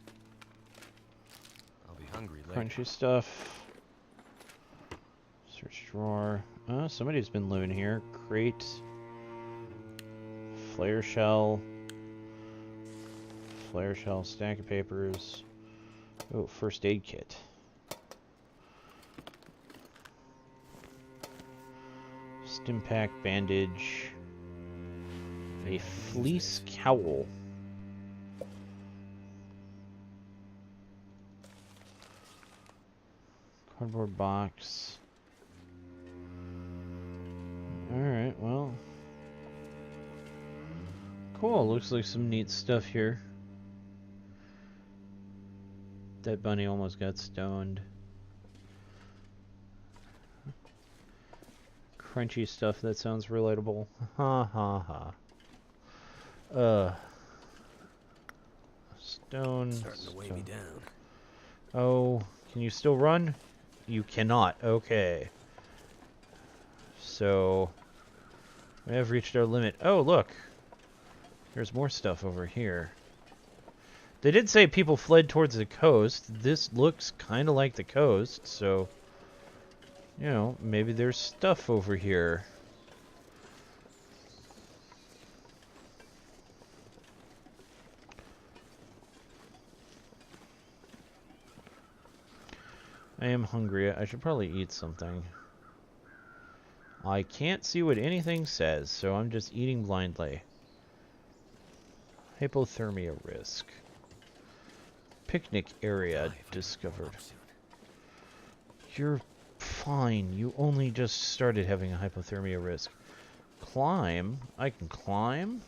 I'll be hungry later. Crunchy stuff. Search drawer. Somebody's been living here. Crate. Flare shell. Flare shell. Stack of papers. Oh, first aid kit. Stimpack bandage. A fleece cowl. Cardboard box. Alright, well. Cool, looks like some neat stuff here. That bunny almost got stoned. Crunchy stuff, that sounds relatable. Ha ha ha. Stone. Starting to weigh me down. Oh, can you still run? You cannot. Okay. So, we have reached our limit. Oh, look. There's more stuff over here. They did say people fled towards the coast. This looks kind of like the coast, so, you know, maybe there's stuff over here. I am hungry. I should probably eat something. I can't see what anything says, so I'm just eating blindly. Hypothermia risk. Picnic area discovered. You're fine. You only just started having a hypothermia risk. Climb? I can climb?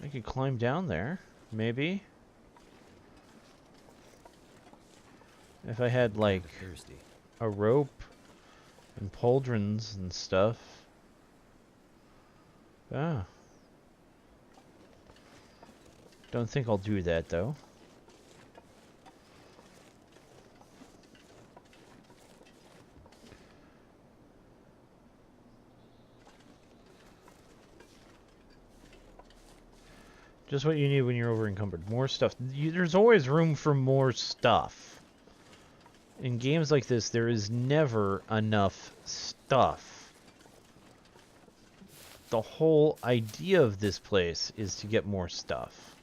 I could climb down there. Maybe? If I had, like, a rope and pauldrons and stuff. Ah. Don't think I'll do that, though. Just what you need when you're over encumbered. More stuff. There's always room for more stuff. In games like this, there is never enough stuff. The whole idea of this place is to get more stuff.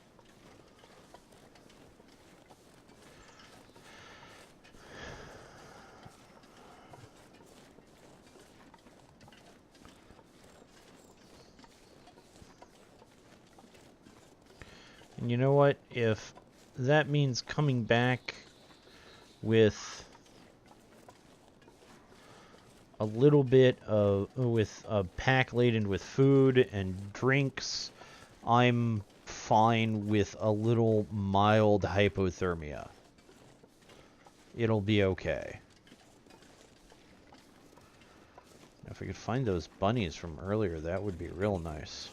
And you know what? If that means coming back with a little bit of, with a pack laden with food and drinks, I'm fine with a little mild hypothermia. It'll be okay. If I could find those bunnies from earlier, that would be real nice.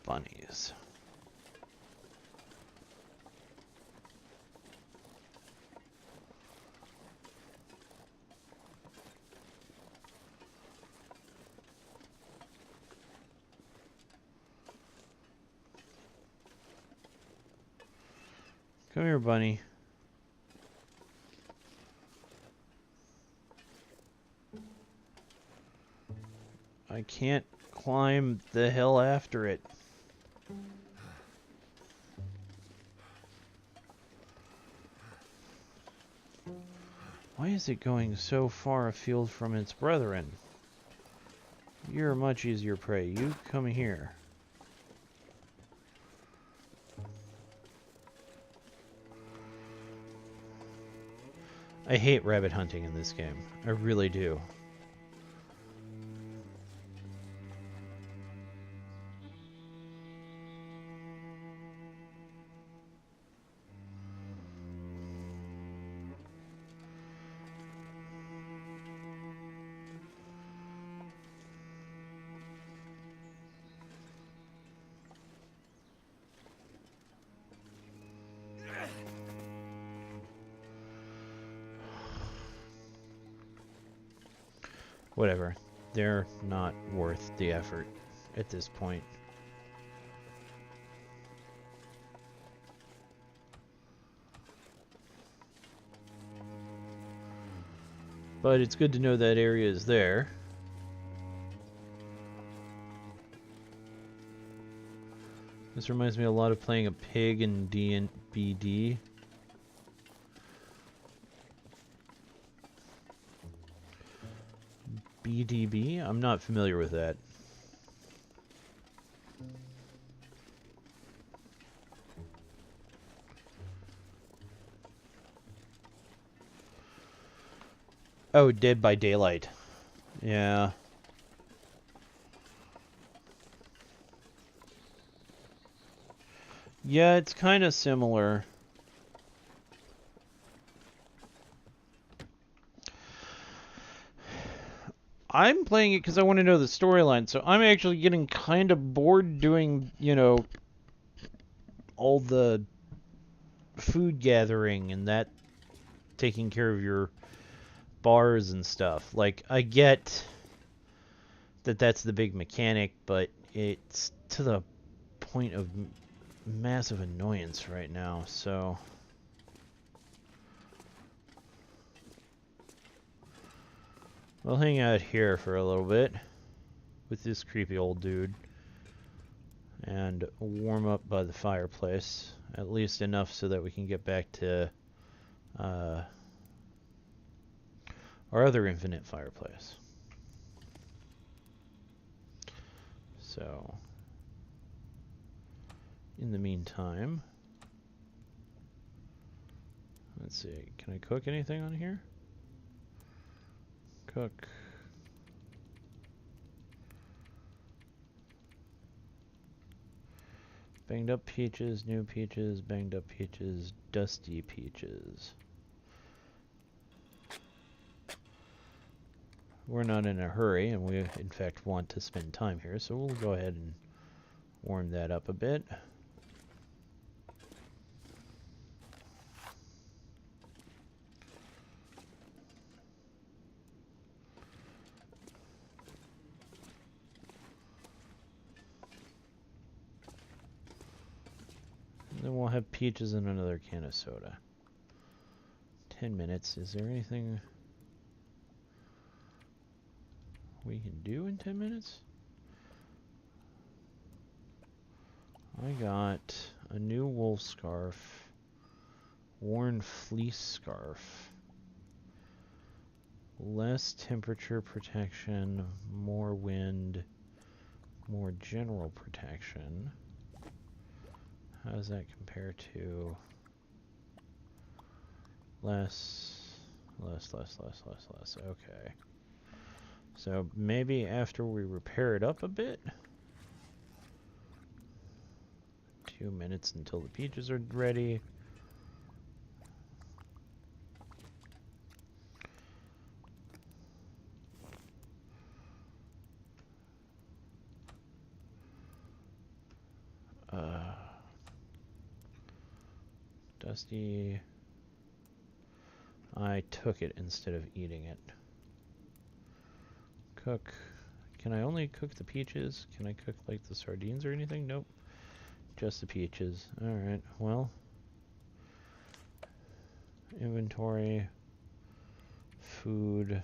Bunnies. Come here, bunny. I can't climb the hill after it. Why is it going so far afield from its brethren? You're a much easier prey. You come here. I hate rabbit hunting in this game. I really do. Whatever. They're not worth the effort at this point. But it's good to know that area is there. This reminds me a lot of playing a pig in D&BD. BDB? I'm not familiar with that. Oh, Dead by Daylight. Yeah. Yeah, it's kind of similar. I'm playing it because I want to know the storyline, so I'm actually getting kind of bored doing, you know, all the food gathering and that, taking care of your bars and stuff. Like, I get that that's the big mechanic, but it's to the point of massive annoyance right now, so... We'll hang out here for a little bit with this creepy old dude and warm up by the fireplace, at least enough so that we can get back to our other infinite fireplace. So, in the meantime, let's see, can I cook anything on here? Cook. Banged up peaches, new peaches, banged up peaches, dusty peaches. We're not in a hurry, and we in fact want to spend time here, so we'll go ahead and warm that up a bit. And then we'll have peaches and another can of soda. 10 minutes. Is there anything we can do in 10 minutes? I got a new wool scarf, worn fleece scarf, less temperature protection, more wind, more general protection. How does that compare to less? Okay. So maybe after we repair it up a bit. 2 minutes until the peaches are ready. Dusty. I took it instead of eating it. Cook. Can I only cook the peaches? Can I cook like the sardines or anything? Nope. Just the peaches. Alright, well. Inventory. Food.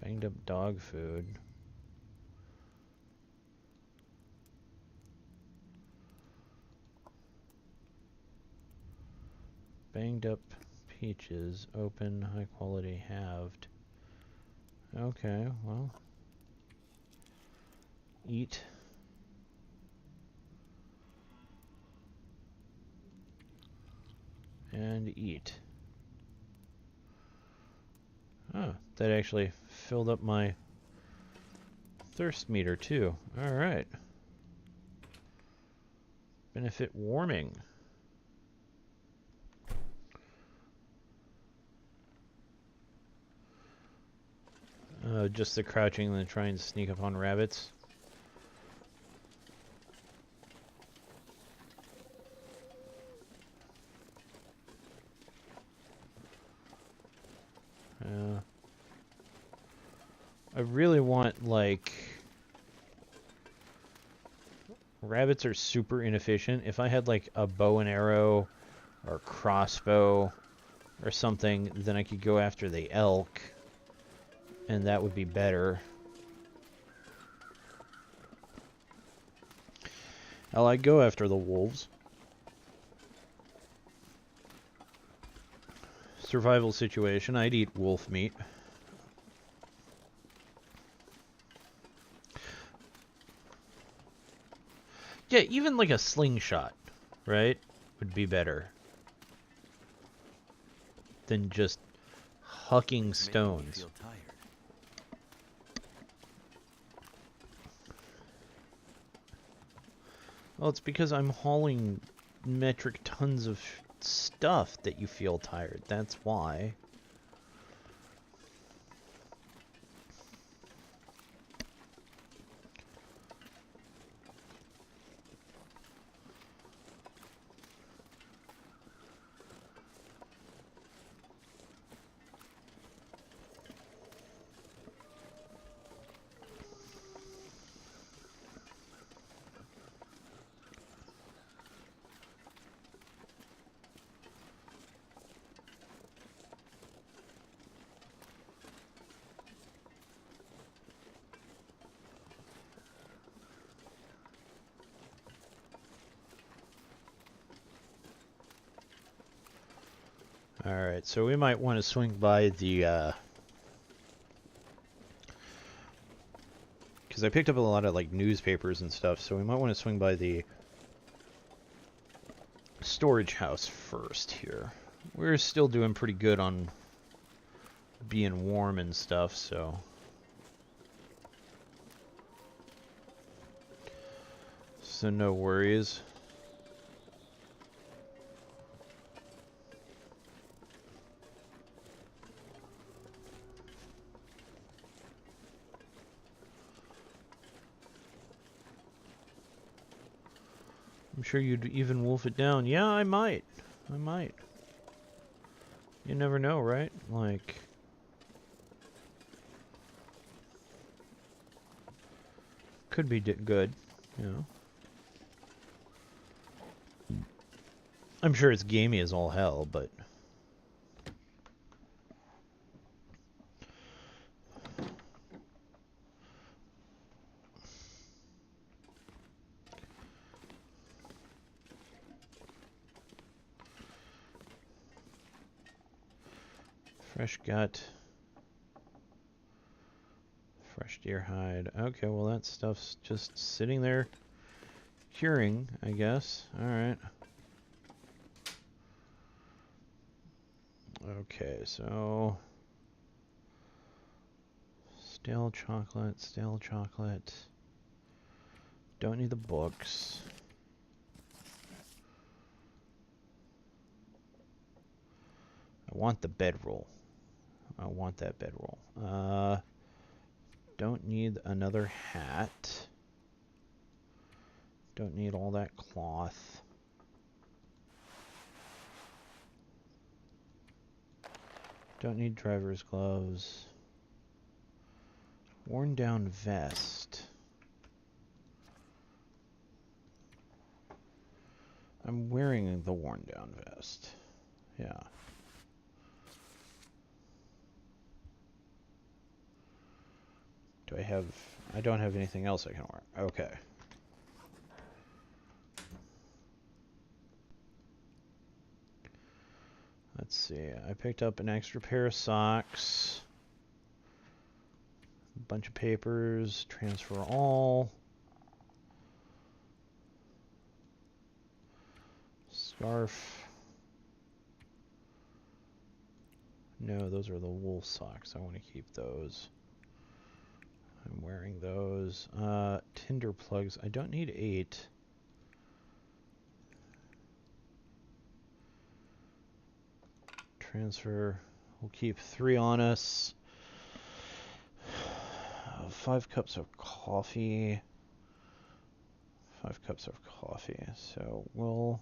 Banged up dog food. Banged up peaches. Open, high quality, halved. Okay, well. Eat. And eat. Oh, that actually filled up my thirst meter too. Alright. Benefit warming. Just the crouching and then trying to sneak up on rabbits. I really want, like... Rabbits are super inefficient. If I had, like, a bow and arrow or crossbow or something, then I could go after the elk. And that would be better. Hell, I'd go after the wolves. survival situation, I'd eat wolf meat. Yeah, even like a slingshot, right, would be better than just hucking It's making me stones. feel tired. Well, it's because I'm hauling metric tons of stuff that you feel tired. That's why. Alright, so we might want to swing by the, because I picked up a lot of, like, newspapers and stuff, so we might want to swing by the storage house first here. We're still doing pretty good on being warm and stuff, so... So no worries. I'm sure you'd even wolf it down. Yeah, I might. I might. You never know, right? Like... Could be good, you know. I'm sure it's gamey as all hell, but... Fresh gut. Fresh deer hide. Okay, well that stuff's just sitting there curing, I guess. Alright. Okay, so... Stale chocolate, stale chocolate. Don't need the books. I want the bedroll. I want that bedroll. Don't need another hat. Don't need all that cloth. Don't need driver's gloves. Worn down vest. I'm wearing the worn down vest. Yeah. Do I have... I don't have anything else I can wear. Okay. Let's see. I picked up an extra pair of socks. A bunch of papers. Transfer all. Scarf. No, those are the wool socks. I want to keep those. I'm wearing those. Tinder plugs. I don't need 8. Transfer. We'll keep 3 on us. 5 cups of coffee. 5 cups of coffee. So we'll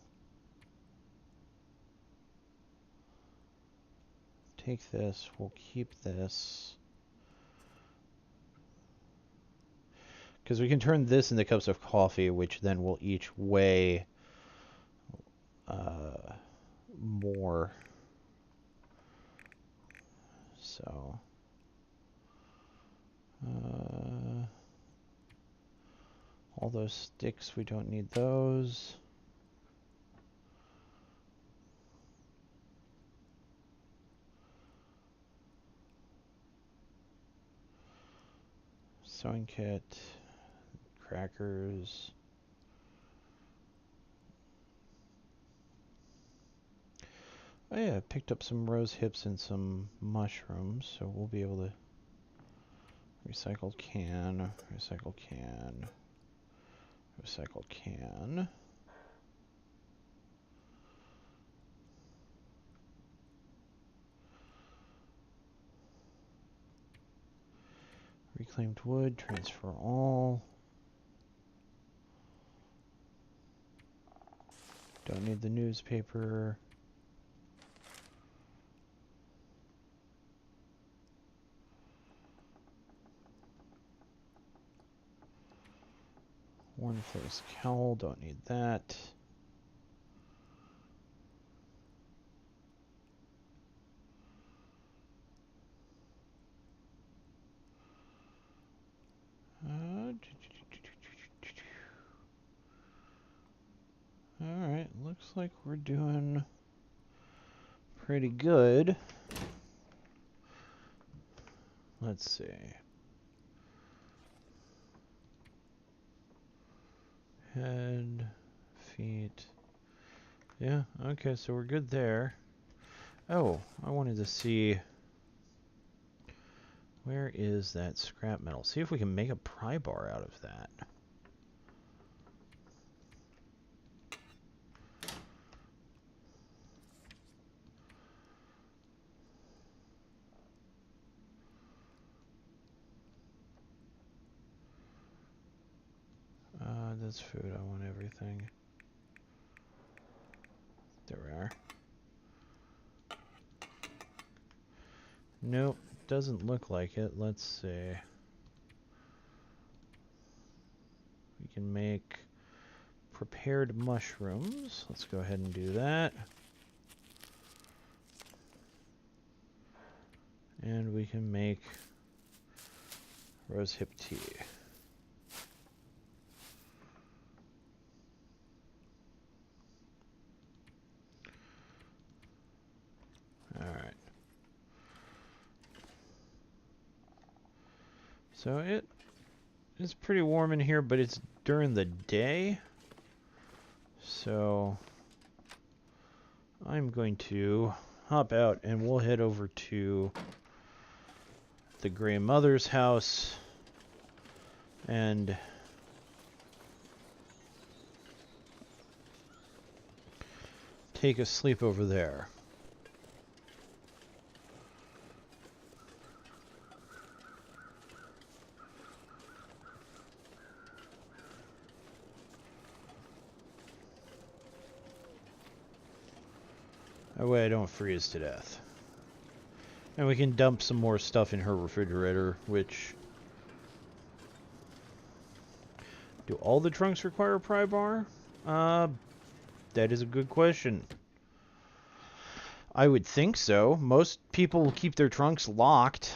take this. We'll keep this. Because we can turn this into cups of coffee, which then will each weigh more. So, all those sticks, we don't need those. Sewing kit, crackers. Oh yeah, I picked up some rose hips and some mushrooms, so we'll be able to recycle can, recycle can, recycle can. Reclaimed wood, transfer all. Don't need the newspaper. One face cowl, don't need that. Alright, looks like we're doing pretty good. Let's see. Head, feet. Yeah, okay, so we're good there. Oh, I wanted to see... Where is that scrap metal? See if we can make a pry bar out of that. That's food. I want everything. There we are. Nope, doesn't look like it. Let's see. We can make prepared mushrooms. Let's go ahead and do that. And we can make rosehip tea. Alright. So it's pretty warm in here, but it's during the day. So I'm going to hop out and we'll head over to the Grey Mother's house and take a sleep over there. That way I don't freeze to death. And we can dump some more stuff in her refrigerator, which... Do all the trunks require a pry bar? That is a good question. I would think so. Most people keep their trunks locked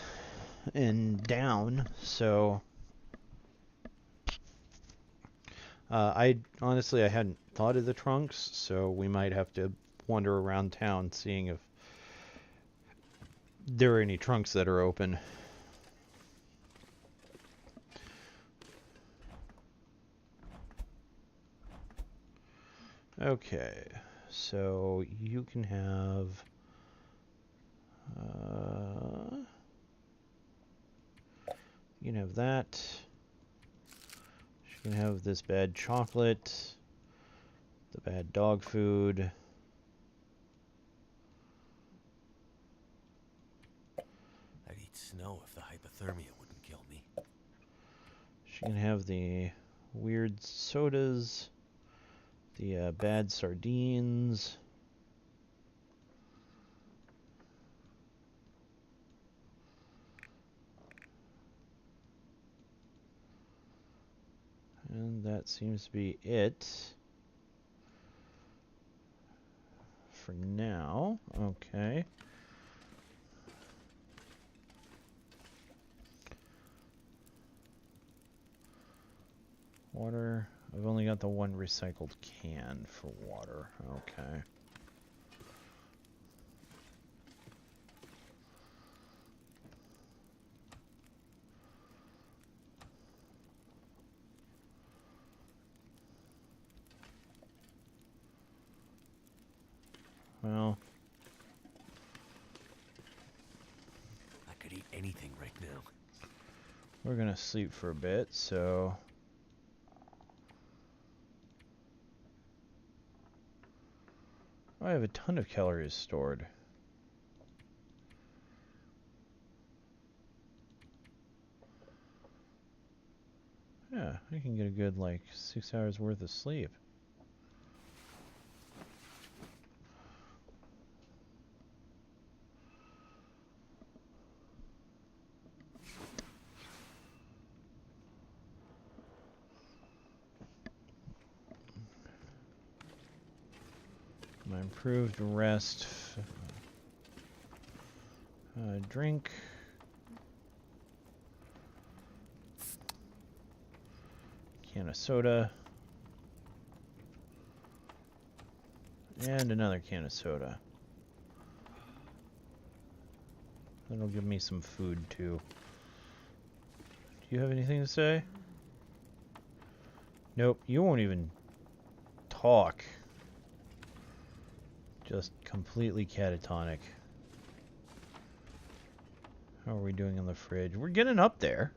and down, so... I honestly, I hadn't thought of the trunks, so we might have to wander around town seeing if there are any trunks that are open. Okay, so you can have you can have that. She can have this bad chocolate, the bad dog food. I'd eat snow if the hypothermia wouldn't kill me. She can have the weird sodas, the bad sardines. And that seems to be it for now. Okay. Water. I've only got the one recycled can for water. Okay. I'd eat anything right now. We're gonna sleep for a bit, so... I have a ton of calories stored. Yeah, I can get a good, like, 6 hours worth of sleep. My improved rest. Drink. Can of soda. And another can of soda. That'll give me some food too. Do you have anything to say? Nope, you won't even talk. Just completely catatonic. How are we doing on the fridge? We're getting up there.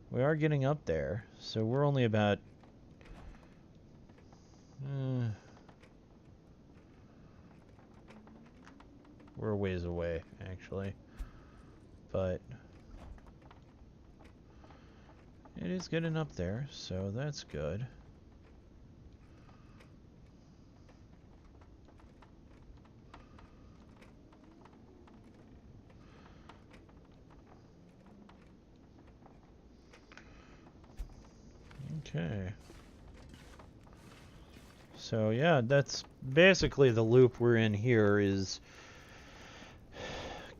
We are getting up there. So we're only about... we're a ways away, actually. But... it is getting up there, so that's good. Okay. So yeah, that's basically the loop we're in here is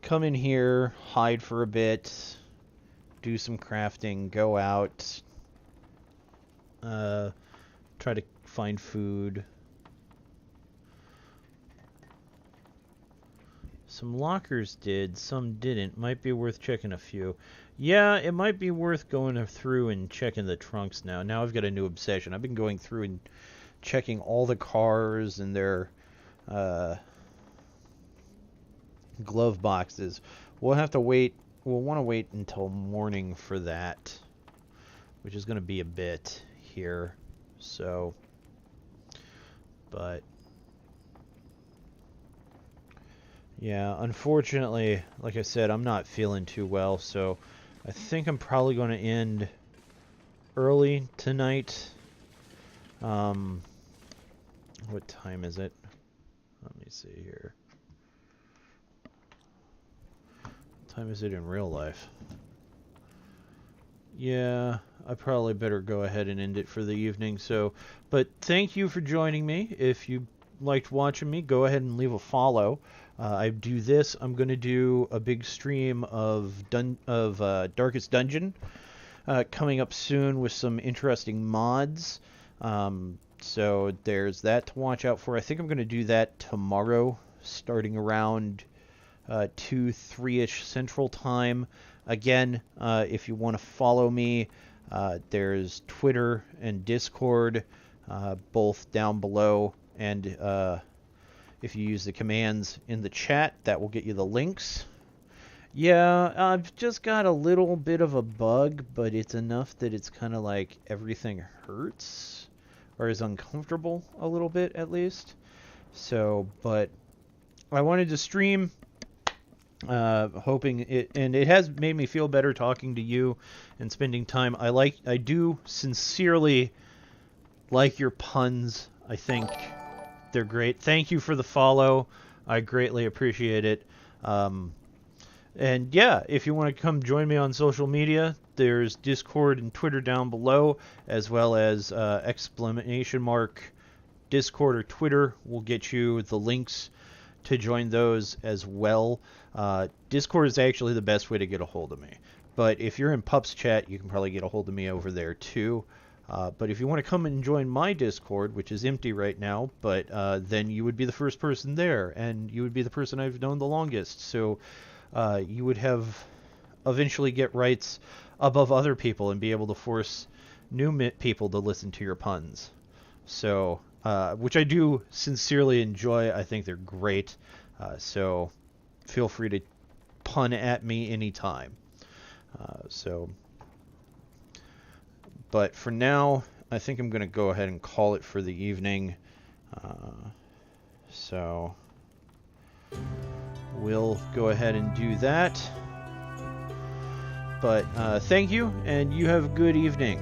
come in here, hide for a bit, do some crafting, go out, try to find food. Some lockers did, some didn't. Might be worth checking a few. Yeah, it might be worth going through and checking the trunks now. Now I've got a new obsession. I've been going through and checking all the cars and their glove boxes. We'll have to wait. We'll want to wait until morning for that, which is going to be a bit here. So, but yeah, unfortunately, like I said, I'm not feeling too well, so I think I'm probably going to end early tonight. What time is it? Let me see here. What time is it in real life? Yeah, I probably better go ahead and end it for the evening. So, but thank you for joining me. If you liked watching me, go ahead and leave a follow. I do this. I'm going to do a big stream of Darkest Dungeon coming up soon with some interesting mods. So there's that to watch out for. I think I'm going to do that tomorrow, starting around 2, 3-ish Central Time. Again, if you want to follow me, there's Twitter and Discord, both down below. And if you use the commands in the chat, that will get you the links. Yeah, I've just got a little bit of a bug, but it's enough that it's kind of like everything hurts. Or is uncomfortable a little bit, at least. So, but I wanted to stream, hoping it, and it has made me feel better talking to you and spending time. I do sincerely like your puns. I think they're great. Thank you for the follow. I greatly appreciate it. And yeah, if you want to come join me on social media, there's Discord and Twitter down below, as well as ! Discord or Twitter will get you the links to join those as well. Discord is actually the best way to get a hold of me. But if you're in Pups Chat, you can probably get a hold of me over there too. But if you want to come and join my Discord, which is empty right now, but then you would be the first person there, and you would be the person I've known the longest. So you would have eventually get rights above other people and be able to force new people to listen to your puns. So, which I do sincerely enjoy. I think they're great. So feel free to pun at me anytime. But for now, I think I'm going to go ahead and call it for the evening. So we'll go ahead and do that. But thank you, and you have a good evening.